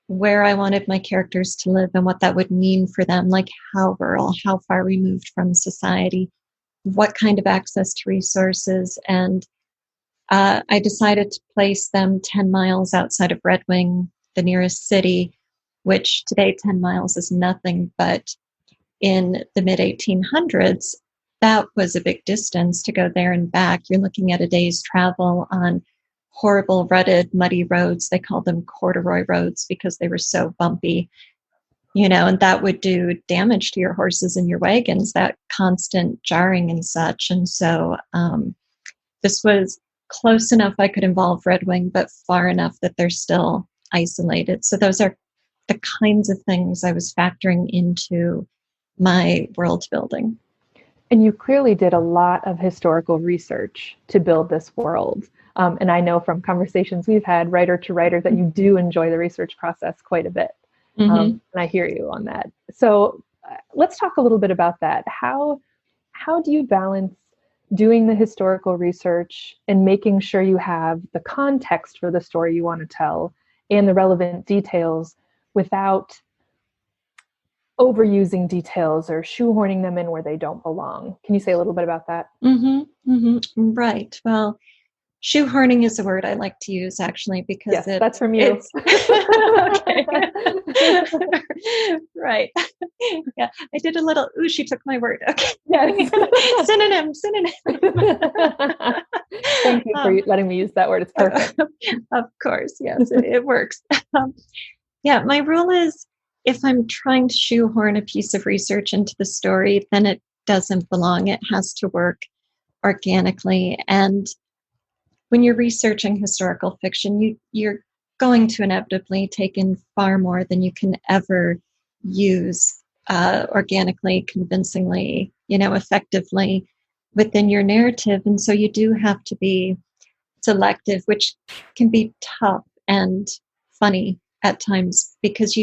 where I wanted my characters to live and what that would mean for them, like how rural, how far removed from society, what kind of access to resources. And I decided to place them 10 miles outside of Red Wing, the nearest city, which today 10 miles is nothing, but in the mid 1800s, that was a big distance to go there and back. You're looking at a day's travel on horrible, rutted, muddy roads. They called them corduroy roads because they were so bumpy, and that would do damage to your horses and your wagons, that constant jarring and such. And so this was close enough I could involve Red Wing, but far enough that they're still isolated. So those are the kinds of things I was factoring into my world building. And you clearly did a lot of historical research to build this world. And I know from conversations we've had, writer to writer, that you do enjoy the research process quite a bit. And I hear you on that. So let's talk a little bit about that. How do you balance doing the historical research and making sure you have the context for the story you want to tell and the relevant details without overusing details or shoehorning them in where they don't belong? Can you say a little bit about that? Right. Well, shoehorning is a word I like to use, actually, because yes, that's from you. Okay. Right. Yeah, I did a little, she took my word. Okay. Yes. Synonym. Thank you for letting me use that word. It's perfect. Of course. Yes, it works. Yeah, my rule is if I'm trying to shoehorn a piece of research into the story, then it doesn't belong. It has to work organically. And when you're researching historical fiction, you're going to inevitably take in far more than you can ever use organically, convincingly, effectively within your narrative. And so you do have to be selective, which can be tough and funny at times, because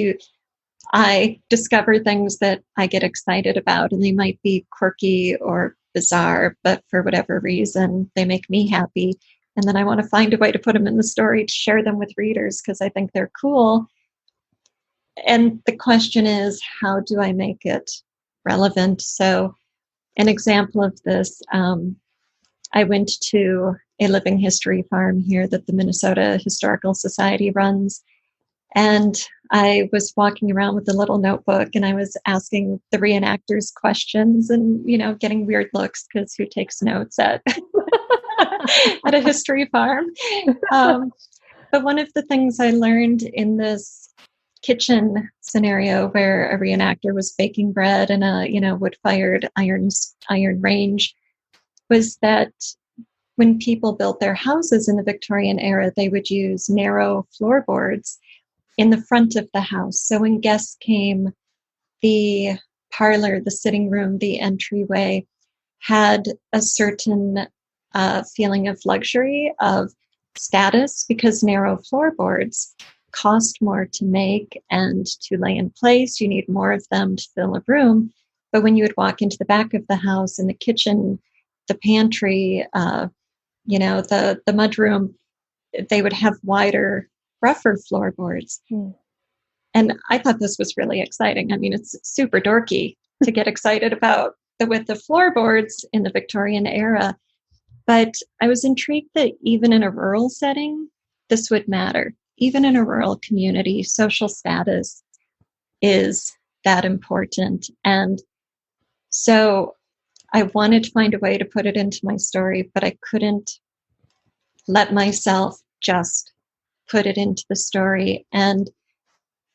I discover things that I get excited about, and they might be quirky or bizarre, but for whatever reason, they make me happy. And then I want to find a way to put them in the story to share them with readers because I think they're cool. And the question is, how do I make it relevant? So an example of this, I went to a living history farm here that the Minnesota Historical Society runs. And I was walking around with a little notebook and I was asking the reenactors questions and, getting weird looks because who takes notes at at a history farm? But one of the things I learned in this kitchen scenario where a reenactor was baking bread in a wood-fired iron range was that when people built their houses in the Victorian era, they would use narrow floorboards in the front of the house. So when guests came, the parlor, the sitting room, the entryway had a certain feeling of luxury, of status, because narrow floorboards cost more to make and to lay in place. You need more of them to fill a room. But when you would walk into the back of the house, in the kitchen, the pantry, the mudroom, they would have wider, rougher floorboards. And I thought this was really exciting. I mean, it's super dorky to get excited about the width of floorboards in the Victorian era. But I was intrigued that even in a rural setting, this would matter. Even in a rural community, social status is that important. And so I wanted to find a way to put it into my story, but I couldn't let myself just put it into the story. And,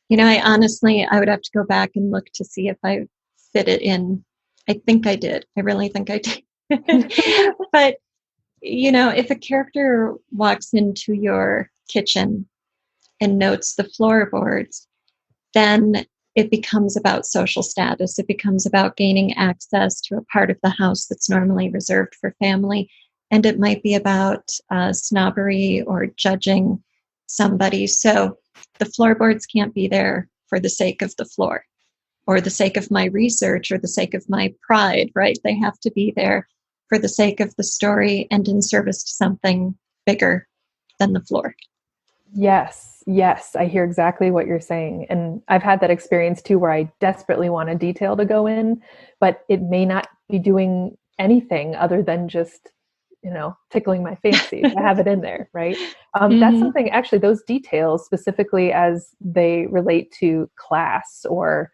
I would have to go back and look to see if I fit it in. I think I did. I really think I did. But, if a character walks into your kitchen and notes the floorboards, then it becomes about social status. It becomes about gaining access to a part of the house that's normally reserved for family. And it might be about snobbery or judging somebody. So the floorboards can't be there for the sake of the floor or the sake of my research or the sake of my pride, right? They have to be there for the sake of the story and in service to something bigger than the floor. Yes, I hear exactly what you're saying. And I've had that experience too, where I desperately want a detail to go in, but it may not be doing anything other than just, tickling my fancy to have it in there, right? That's something, actually, those details specifically as they relate to class or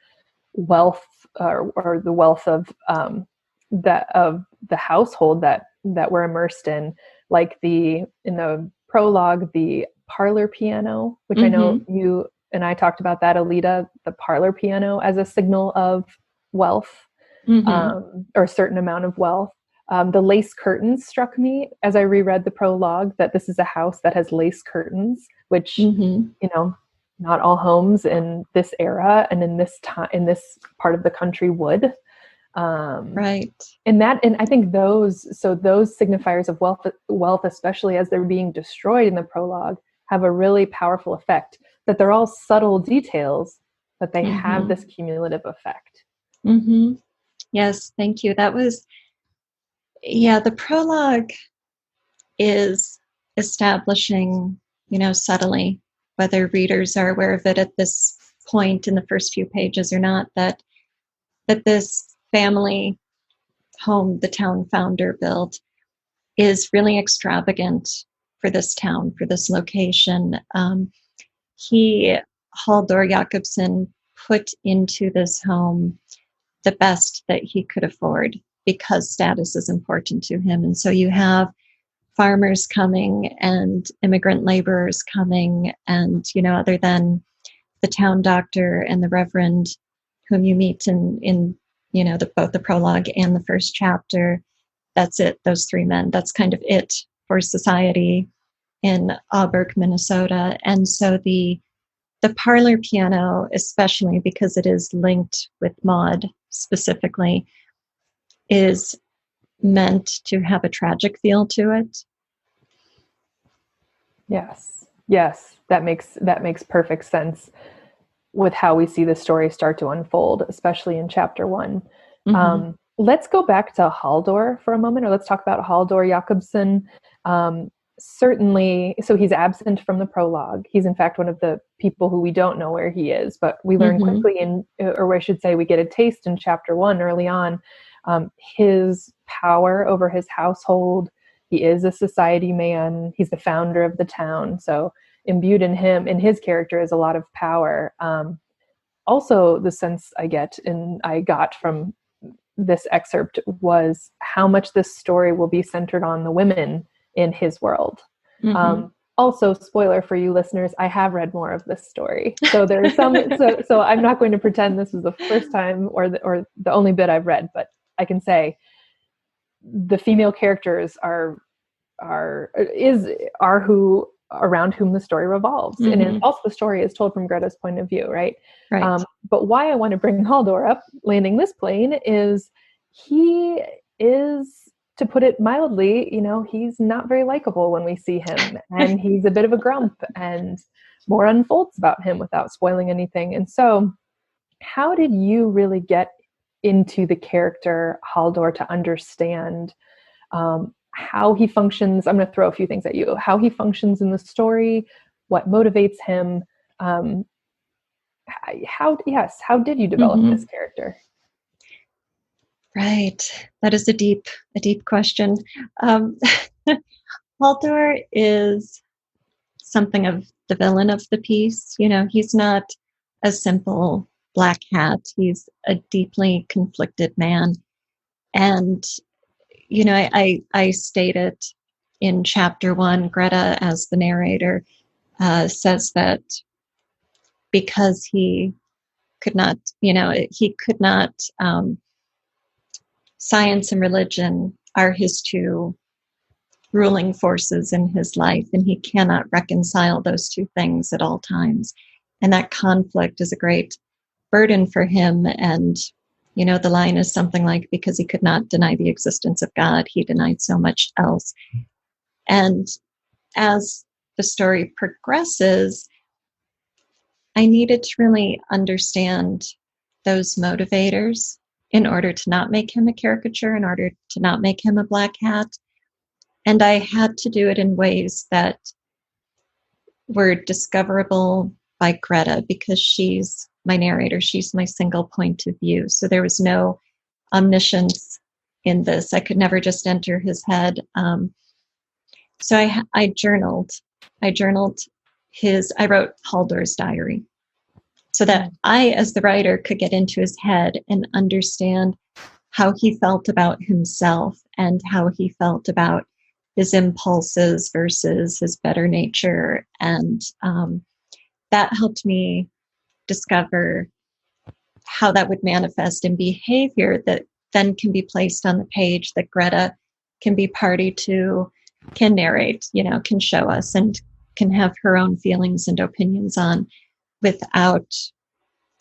wealth, or the wealth of the household that we're immersed in, like in the prologue, the parlor piano, which I know you and I talked about that, Alida, the parlor piano as a signal of wealth, or a certain amount of wealth. The lace curtains struck me as I reread the prologue, that this is a house that has lace curtains, which, not all homes in this era and in this time, in this part of the country would. Right. And I think those signifiers of wealth, especially as they're being destroyed in the prologue, have a really powerful effect, that they're all subtle details, but they have this cumulative effect. Yes. Thank you. That was, the prologue is establishing, subtly, whether readers are aware of it at this point in the first few pages or not, that this family home the town founder built is really extravagant for this town, for this location. Haldor Jacobson, put into this home the best that he could afford because status is important to him. And so you have farmers coming and immigrant laborers coming, and, other than the town doctor and the reverend whom you meet in both the prologue and the first chapter, that's it. Those three men, that's kind of it for society in Auburn, Minnesota. And so the parlor piano, especially because it is linked with Maud specifically, is meant to have a tragic feel to it. Yes, that makes perfect sense with how we see the story start to unfold, especially in chapter 1. Let's go back to Haldor for a moment, or let's talk about Haldor Jacobson. Certainly, so he's absent from the prologue. He's in fact one of the people who we don't know where he is, but we learn quickly or I should say we get a taste in chapter 1 early on, his power over his household. He is a society man. He's the founder of the town. So imbued in his character is a lot of power. Also, the sense I got from this excerpt was how much this story will be centered on the women in his world. Also, spoiler for you listeners, I have read more of this story. So there's some, so I'm not going to pretend this is the first time or the only bit I've read, but I can say the female characters are who around whom the story revolves. And also the story is told from Greta's point of view, right? But why I want to bring Haldor up, landing this plane, is he is, to put it mildly, he's not very likable when we see him, and he's a bit of a grump, and more unfolds about him without spoiling anything. And so how did you really get into the character Haldor to understand how he functions? I'm going to throw a few things at you. How he functions in the story, what motivates him. How did you develop this character? Right. That is a deep question. Haldor is something of the villain of the piece. He's not a simple black hat. He's a deeply conflicted man. And, I stated in chapter 1, Greta, as the narrator, says that because he could not, science and religion are his two ruling forces in his life, and he cannot reconcile those two things at all times. And that conflict is a great burden for him. And, the line is something like, because he could not deny the existence of God, he denied so much else. And as the story progresses, I needed to really understand those motivators in order to not make him a caricature, in order to not make him a black hat. And I had to do it in ways that were discoverable by Greta, because she's my narrator. She's my single point of view. So there was no omniscience in this. I could never just enter his head. So I journaled. I wrote Haldor's diary so that I, as the writer, could get into his head and understand how he felt about himself and how he felt about his impulses versus his better nature. And that helped me discover how that would manifest in behavior that then can be placed on the page, that Greta can be party to, can narrate, can show us, and can have her own feelings and opinions on, without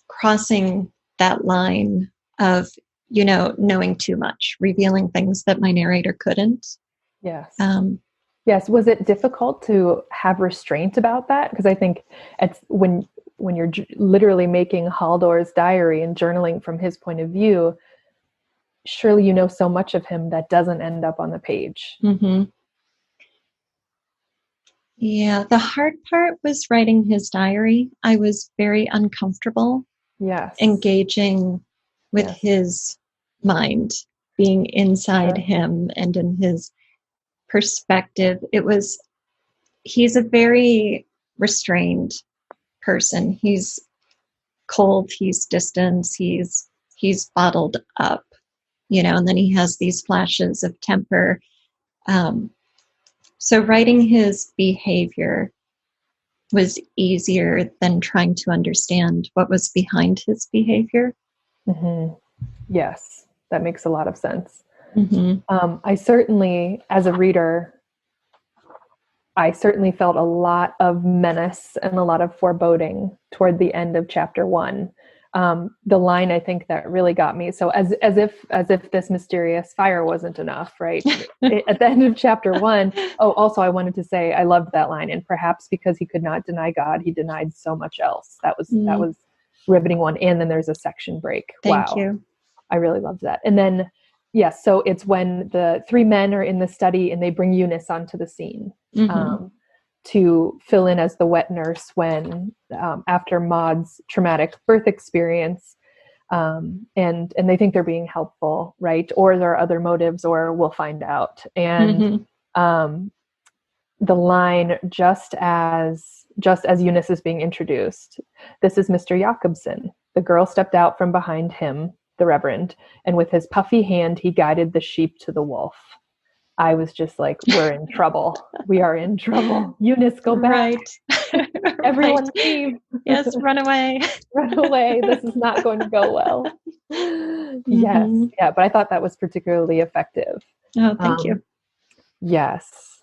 crossing that line of, knowing too much, revealing things that my narrator couldn't. Yes. Yes. Was it difficult to have restraint about that? Because I think it's when you're literally making Haldor's diary and journaling from his point of view, surely you know so much of him that doesn't end up on the page. Mm-hmm. Yeah, the hard part was writing his diary. I was very uncomfortable engaging with his mind, being inside him and in his perspective. He's a very restrained person. He's cold, he's distant, he's bottled up, and then he has these flashes of temper. So writing his behavior was easier than trying to understand what was behind his behavior. Mm-hmm. Yes, that makes a lot of sense. Mm-hmm. I certainly, as a reader, felt a lot of menace and a lot of foreboding toward the end of chapter 1. The line, I think, that really got me. So as if this mysterious fire wasn't enough, right? At the end of chapter 1. Oh, also I wanted to say, I loved that line. And perhaps because he could not deny God, he denied so much else. That was riveting one. And then there's a section break. Thank you. I really loved that. And then, yes. So it's when the 3 men are in the study and they bring Eunice onto the scene. Mm-hmm. To fill in as the wet nurse when after Maud's traumatic birth experience, and they think they're being helpful, right? Or there are other motives, or we'll find out. And the line, just as Eunice is being introduced, "This is Mr. Jacobson." The girl stepped out from behind him, the Reverend, and with his puffy hand, he guided the sheep to the wolf. I was just like, we're in trouble. We are in trouble. Eunice, go back. Right. Everyone leave. Yes, run away. Run away. This is not going to go well. Yes. Yeah, but I thought that was particularly effective. Oh, thank you. Yes.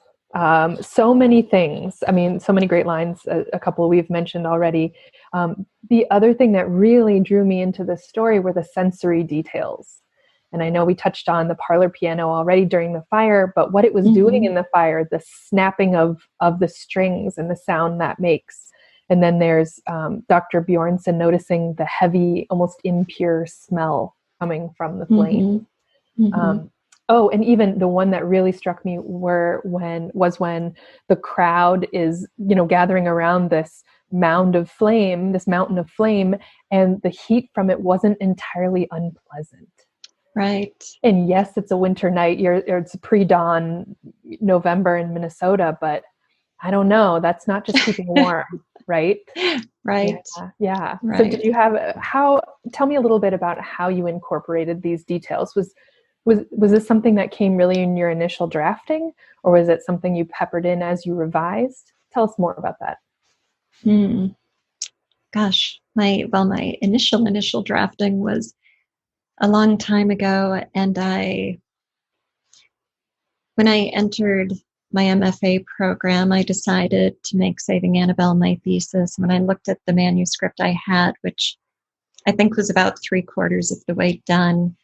So many things. I mean, so many great lines, a couple we've mentioned already. The other thing that really drew me into this story were the sensory details. And I know we touched on the parlor piano already during the fire, but what it was doing in the fire, the snapping of the strings and the sound that makes. And then there's Dr. Bjornson noticing the heavy, almost impure smell coming from the flame. And even the one that really struck me was when the crowd is, gathering around this mountain of flame, and the heat from it wasn't entirely unpleasant. Right. And yes, it's a winter night. It's pre-dawn November in Minnesota, but I don't know. That's not just keeping warm, right? Right. Yeah. Right. So did you tell me a little bit about how you incorporated these details? Was this something that came really in your initial drafting, or was it something you peppered in as you revised? Tell us more about that. Gosh, my initial drafting was a long time ago, and when I entered my MFA program, I decided to make Saving Annabelle my thesis. When I looked at the manuscript I had, which I think was about 3/4 of the way done,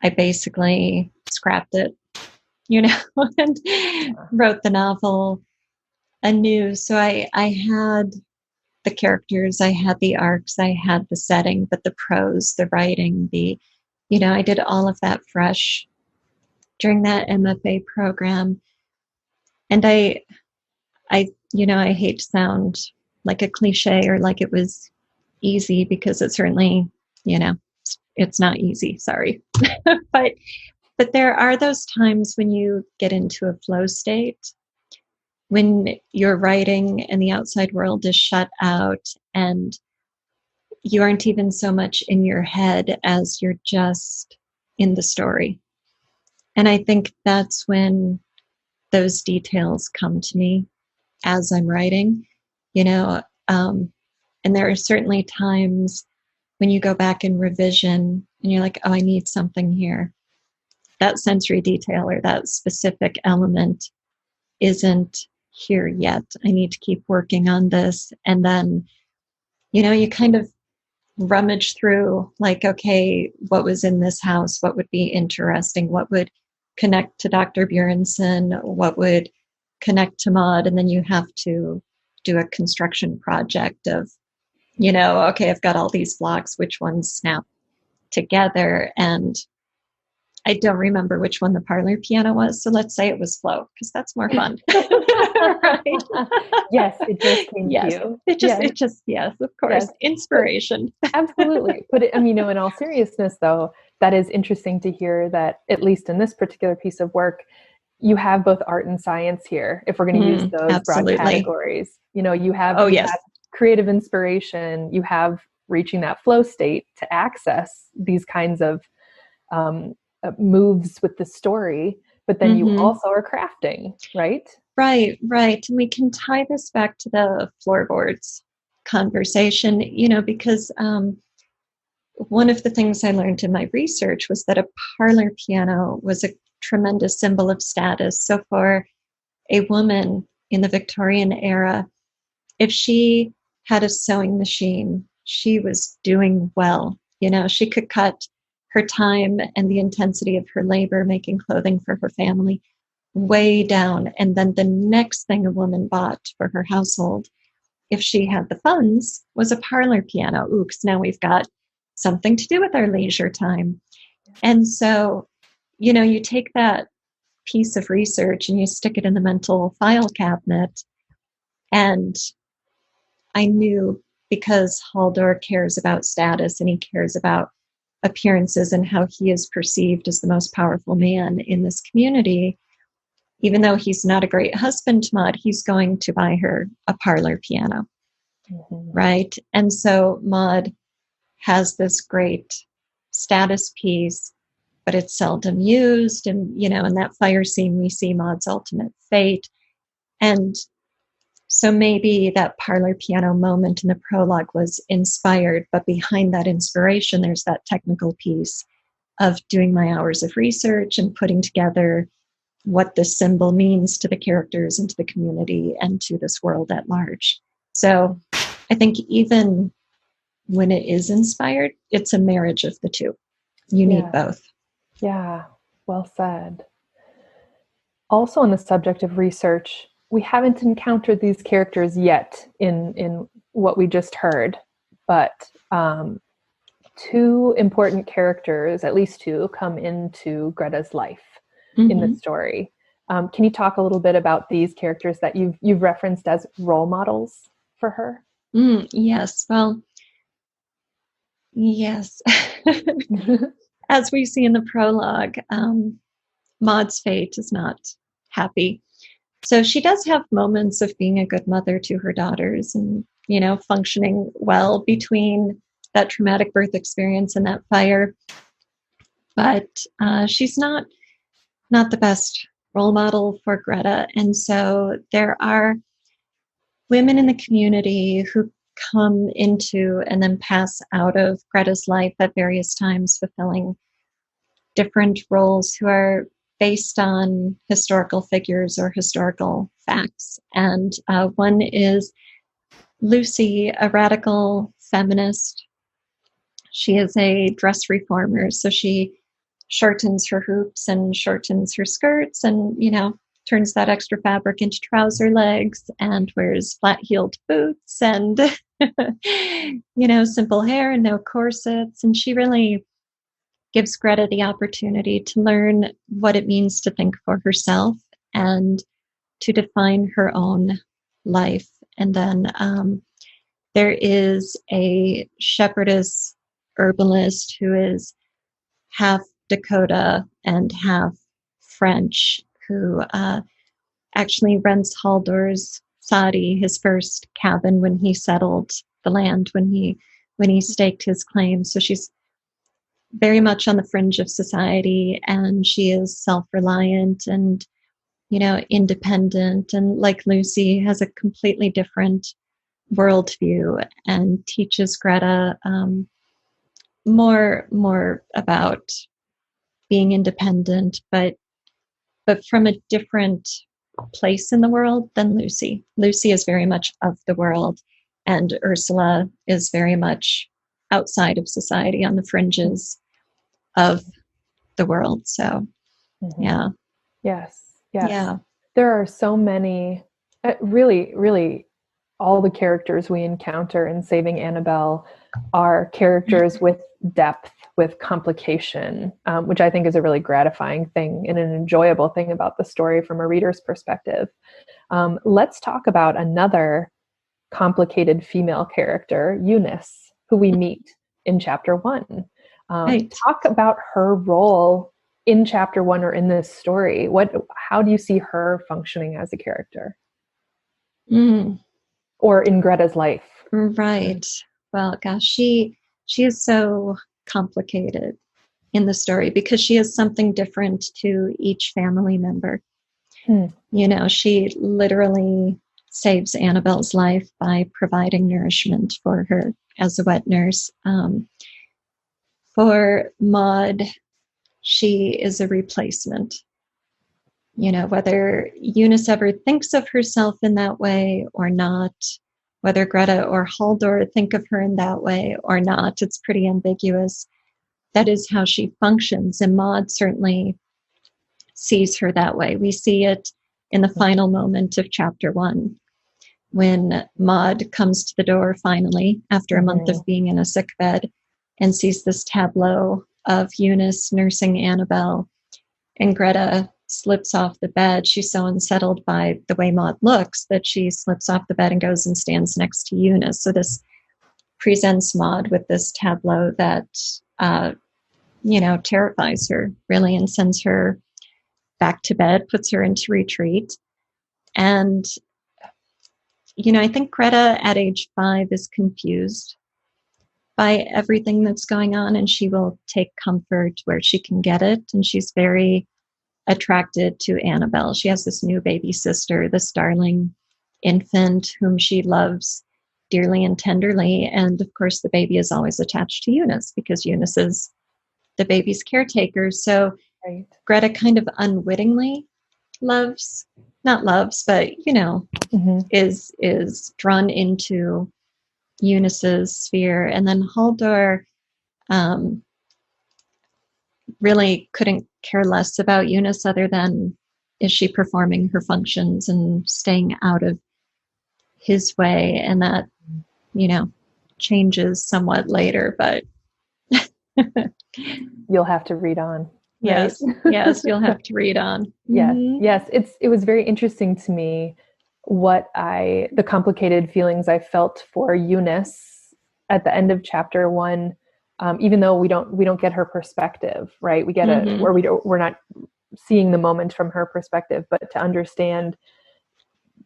I basically scrapped it, and wrote the novel anew. So I had the characters, I had the arcs, I had the setting, but the prose, the writing, the I did all of that fresh during that MFA program. And I hate to sound like a cliche or like it was easy, because it certainly, it's not easy. Sorry. But there are those times when you get into a flow state, when you're writing and the outside world is shut out and you aren't even so much in your head as you're just in the story. And I think that's when those details come to me as I'm writing, and there are certainly times when you go back in revision and you're like, oh, I need something here. That sensory detail or that specific element isn't here yet. I need to keep working on this. And then, you kind of rummage through like, okay, what was in this house? What would be interesting? What would connect to Dr. Bjornson? What would connect to Maud? And then you have to do a construction project of, okay, I've got all these blocks, which ones snap together? And I don't remember which one the parlor piano was. So let's say it was Flo, because that's more fun. Right? Yes, it just came to you. Yes, of course. Yes. Inspiration. Absolutely. But in all seriousness, though, that is interesting to hear that, at least in this particular piece of work, you have both art and science here, if we're going to use those absolutely. broad categories. You have creative inspiration, you have reaching that flow state to access these kinds of moves with the story, but then you also are crafting, right? Right. And we can tie this back to the floorboards conversation, because one of the things I learned in my research was that a parlor piano was a tremendous symbol of status. So for a woman in the Victorian era, if she had a sewing machine, she was doing well. She could cut her time and the intensity of her labor making clothing for her family way down. And then the next thing a woman bought for her household, if she had the funds, was a parlor piano. Ooh, because now we've got something to do with our leisure time. And so, you take that piece of research and you stick it in the mental file cabinet. And I knew, because Haldor cares about status and he cares about appearances and how he is perceived as the most powerful man in this community, even though he's not a great husband to Maud, he's going to buy her a parlor piano, right? And so Maud has this great status piece, but it's seldom used. And, in that fire scene, we see Maud's ultimate fate. And so maybe that parlor piano moment in the prologue was inspired, but behind that inspiration, there's that technical piece of doing my hours of research and putting together what this symbol means to the characters and to the community and to this world at large. So I think even when it is inspired, it's a marriage of the two. You need both. Yeah, well said. Also on the subject of research, we haven't encountered these characters yet in what we just heard, but two important characters, at least two, come into Greta's life in the story. Can you talk a little bit about these characters that you've referenced as role models for her? Yes. Well, yes. As we see in the prologue, Maud's fate is not happy. So she does have moments of being a good mother to her daughters and, functioning well between that traumatic birth experience and that fire. But she's not the best role model for Greta. And so there are women in the community who come into and then pass out of Greta's life at various times, fulfilling different roles, who are based on historical figures or historical facts. And one is Lucy, a radical feminist. She is a dress reformer. So she shortens her hoops and shortens her skirts and, turns that extra fabric into trouser legs and wears flat-heeled boots and, simple hair and no corsets. And she really gives Greta the opportunity to learn what it means to think for herself and to define her own life. And then there is a shepherdess herbalist who is half Dakota and half French, who actually rents Haldor's sadi, his first cabin, when he settled the land, when he staked his claim. So she's very much on the fringe of society, and she is self-reliant and, independent, and like Lucy, has a completely different worldview and teaches Greta more about being independent, but from a different place in the world than Lucy. Lucy is very much of the world, and Ursula is very much outside of society, on the fringes of the world. So, yeah. Yes. Yeah. There are so many, really, really, all the characters we encounter in Saving Annabelle are characters with depth, with complication, which I think is a really gratifying thing and an enjoyable thing about the story from a reader's perspective. Let's talk about another complicated female character, Eunice, who we meet in chapter 1. Right. Talk about her role in chapter 1 or in this story. How do you see her functioning as a character? Or in Greta's life? Right. Well, gosh, she is so complicated in the story because she is something different to each family member. She literally saves Annabelle's life by providing nourishment for her as a wet nurse. For Maud, she is a replacement. Whether Eunice ever thinks of herself in that way or not, whether Greta or Haldor think of her in that way or not, it's pretty ambiguous. That is how she functions, and Maud certainly sees her that way. We see it in the final moment of chapter 1, when Maud comes to the door finally, after a month of being in a sick bed, and sees this tableau of Eunice nursing Annabelle, and Greta slips off the bed. She's so unsettled by the way Maud looks that she slips off the bed and goes and stands next to Eunice. So this presents Maud with this tableau that, terrifies her, really, and sends her back to bed, puts her into retreat. And, I think Greta at age 5 is confused by everything that's going on, and she will take comfort where she can get it. And she's very attracted to Annabelle. She has this new baby sister, this darling infant whom she loves dearly and tenderly. And of course, the baby is always attached to Eunice because Eunice is the baby's caretaker. So Greta kind of unwittingly is drawn into Eunice's sphere. And then Haldor really couldn't care less about Eunice, other than is she performing her functions and staying out of his way. And that, changes somewhat later, but you'll have to read on. Yes. Right? Yes, you'll have to read on. Yes. It was very interesting to me the complicated feelings I felt for Eunice at the end of chapter 1. Even though we don't get her perspective, right? We get we're not seeing the moment from her perspective, but to understand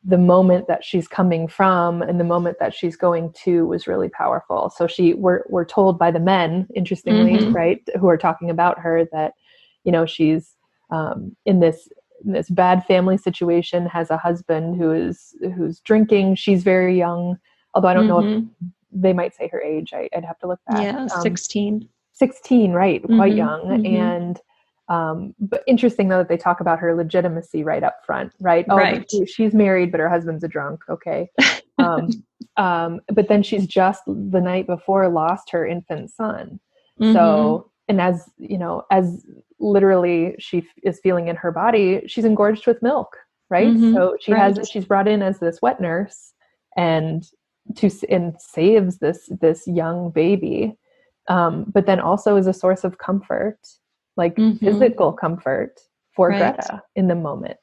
the moment that she's coming from and the moment that she's going to was really powerful. So we're told by the men, interestingly, right, who are talking about her, that, she's in this bad family situation, has a husband who's drinking. She's very young, although I don't know if they might say her age. I'd have to look back. Yeah, 16. 16, right? Quite young. And but interesting though that they talk about her legitimacy right up front, right? Right. She's married, but her husband's a drunk. Okay. But then she's just the night before lost her infant son. So, and as literally she is feeling in her body, she's engorged with milk, right? So she's brought in as this wet nurse and saves this young baby. but then also is a source of comfort, like physical comfort for Greta in the moment.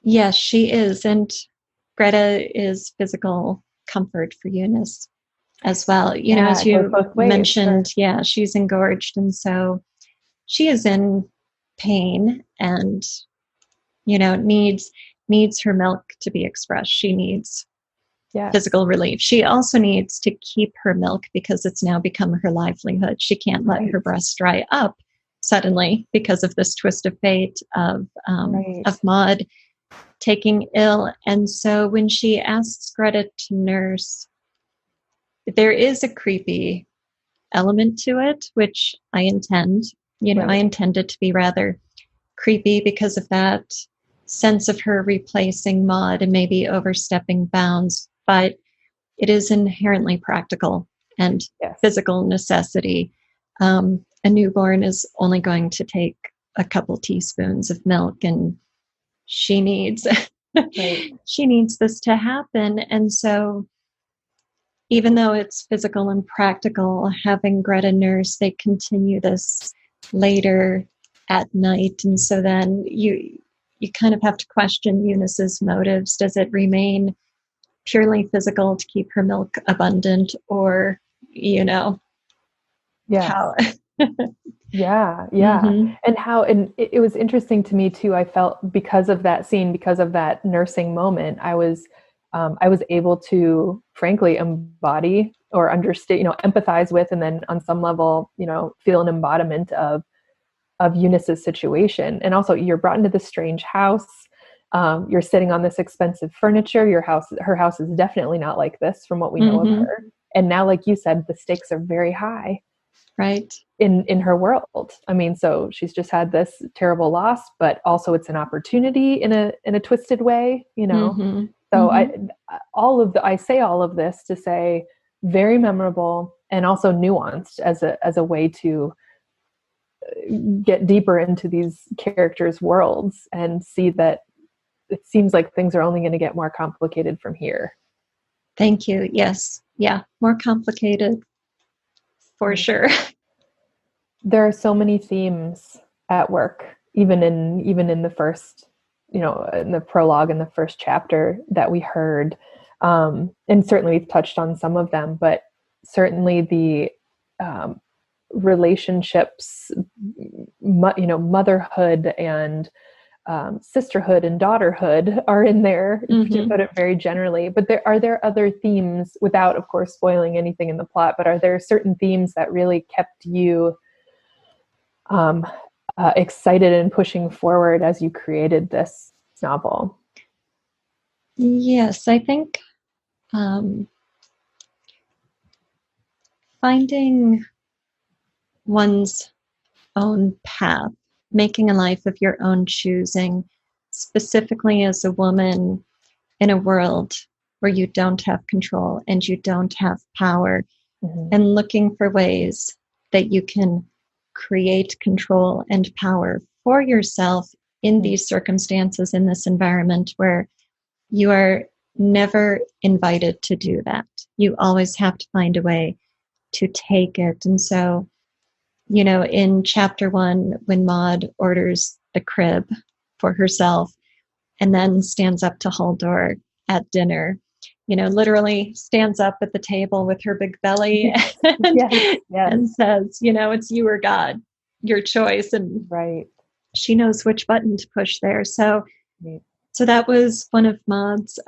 Yes, she is. And Greta is physical comfort for Eunice as well. You know, as you mentioned, she's engorged. And so she is in pain and, you know, needs her milk to be expressed. She needs physical relief. She also needs to keep her milk because it's now become her livelihood. She can't let her breast dry up suddenly because of this twist of fate of Maud taking ill. And so when she asks Greta to nurse, there is a creepy element to it, which I intend. You know, I intend it to be rather creepy because of that sense of her replacing Maud and maybe overstepping bounds. But it is inherently practical and physical necessity. A newborn is only going to take a couple teaspoons of milk, and she needs she needs this to happen. And so even though it's physical and practical, having Greta nurse, they continue this later at night. And so then you kind of have to question Eunice's motives. Does it remain purely physical to keep her milk abundant, or, you know, how? And it was interesting to me too. I felt because of that scene, because of that nursing moment, I was able to frankly embody or understand, you know, empathize with, and then on some level, you know, feel an embodiment of Eunice's situation. And also, you're brought into this strange house. You're sitting on this expensive furniture. Her house is definitely not like this from what we know of her. And now, like you said, the stakes are very high, in her world. I mean, so she's just had this terrible loss, but also it's an opportunity in a twisted way, you know. So I say all of this to say very memorable and also nuanced as a way to get deeper into these characters' worlds and see that it seems like things are only going to get more complicated from here. Thank you. Yes. Yeah. More complicated for sure. There are so many themes at work, even in the first, you know, in the prologue in the first chapter that we heard. And certainly we've touched on some of them, but certainly the relationships, you know, motherhood and sisterhood and daughterhood are in there, to put it very generally. But are there other themes, without, of course, spoiling anything in the plot, but are there certain themes that really kept you excited and pushing forward as you created this novel? Yes, I think finding one's own path, making a life of your own choosing, specifically as a woman in a world where you don't have control and you don't have power, and looking for ways that you can create control and power for yourself in these circumstances, in this environment where you are never invited to do that. You always have to find a way to take it. And so, you know, in chapter 1, when Maud orders the crib for herself and then stands up to Haldor at dinner, you know, literally stands up at the table with her big belly and says, you know, it's you or God, your choice. And she knows which button to push there. So that was one of Maud's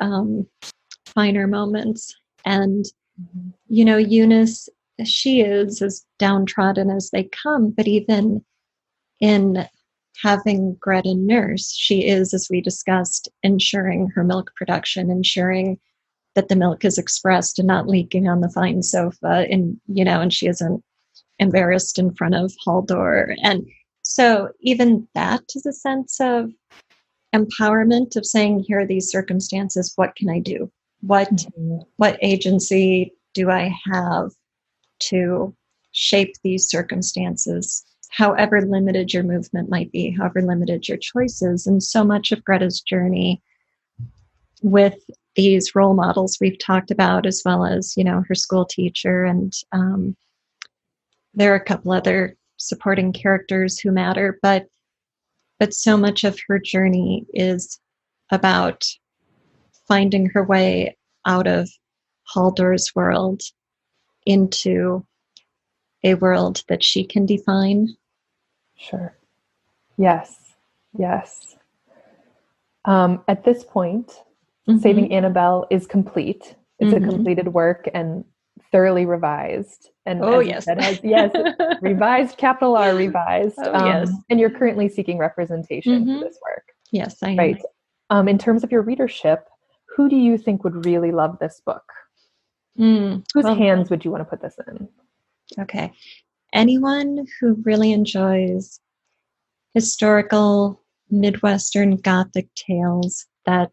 finer moments. And, you know, Eunice, she is as downtrodden as they come, but even in having Greta nurse, she is, as we discussed, ensuring her milk production, ensuring that the milk is expressed and not leaking on the fine sofa, and, you know, and she isn't embarrassed in front of Haldor. And so even that is a sense of empowerment, of saying, here are these circumstances, what can I do? What agency do I have to shape these circumstances, however limited your movement might be, however limited your choices? And so much of Greta's journey with these role models we've talked about, as well as, you know, her school teacher and there are a couple other supporting characters who matter, but so much of her journey is about finding her way out of Haldor's world into a world that she can define. Sure. Yes. Yes. At this point, Saving Annabelle is complete. It's a completed work and thoroughly revised. And yes. Revised, capital R, revised. Yes. And you're currently seeking representation for this work. Yes, I am. Right. In terms of your readership, who do you think would really love this book? Whose hands would you want to put this in? Okay. Anyone who really enjoys historical Midwestern gothic tales that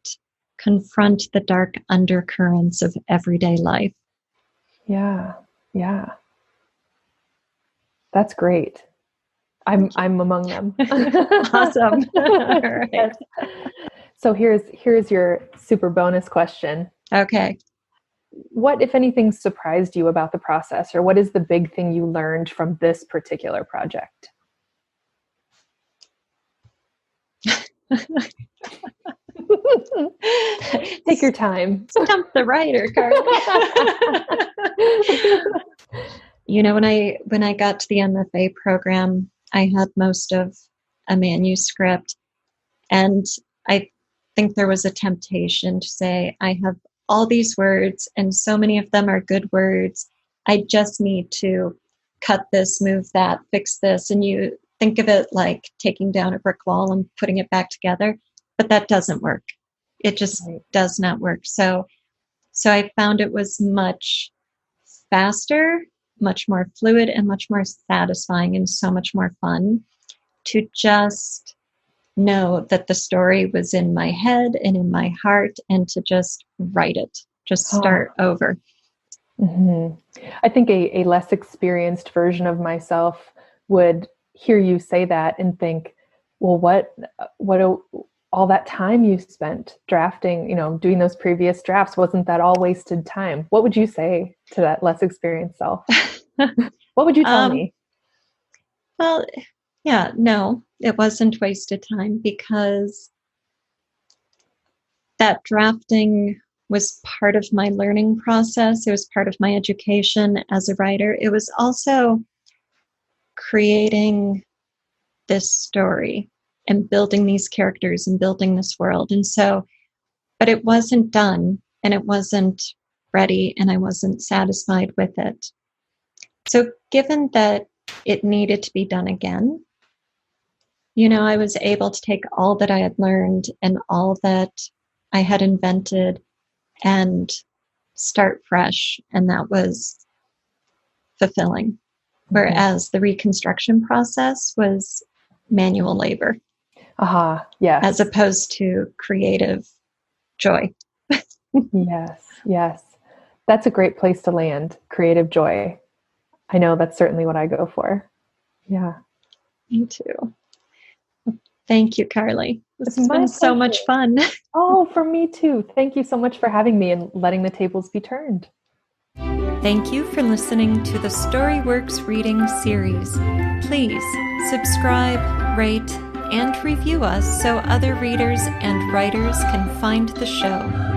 confront the dark undercurrents of everyday life. Yeah. Yeah. That's great. I'm among them. Awesome. All right. Yes. So here's your super bonus question. Okay. What, if anything, surprised you about the process, or what is the big thing you learned from this particular project? Take your time. Stump the writer, Carlee. When I got to the MFA program, I had most of a manuscript, and I think there was a temptation to say, I have all these words, and so many of them are good words. I just need to cut this, move that, fix this. And you think of it like taking down a brick wall and putting it back together, but that doesn't work. It just does not work. So I found it was much faster, much more fluid, and much more satisfying, and so much more fun to just know that the story was in my head and in my heart, and to just write it, just start over. I think a less experienced version of myself would hear you say that and think, well, what all that time you spent drafting, doing those previous drafts, wasn't that all wasted time? What would you say to that less experienced self? What would you tell me? Well, yeah, no, it wasn't wasted time, because that drafting was part of my learning process. It was part of my education as a writer. It was also creating this story and building these characters and building this world. And so, but it wasn't done, and it wasn't ready, and I wasn't satisfied with it. So given that it needed to be done again, I was able to take all that I had learned and all that I had invented and start fresh. And that was fulfilling. Whereas the reconstruction process was manual labor. Yes. As opposed to creative joy. Yes. That's a great place to land. Creative joy. I know that's certainly what I go for. Yeah. Me too. Thank you, Carlee. This has been so much fun. Oh, for me too. Thank you so much for having me and letting the tables be turned. Thank you for listening to the Storyworks Reading Series. Please subscribe, rate, and review us so other readers and writers can find the show.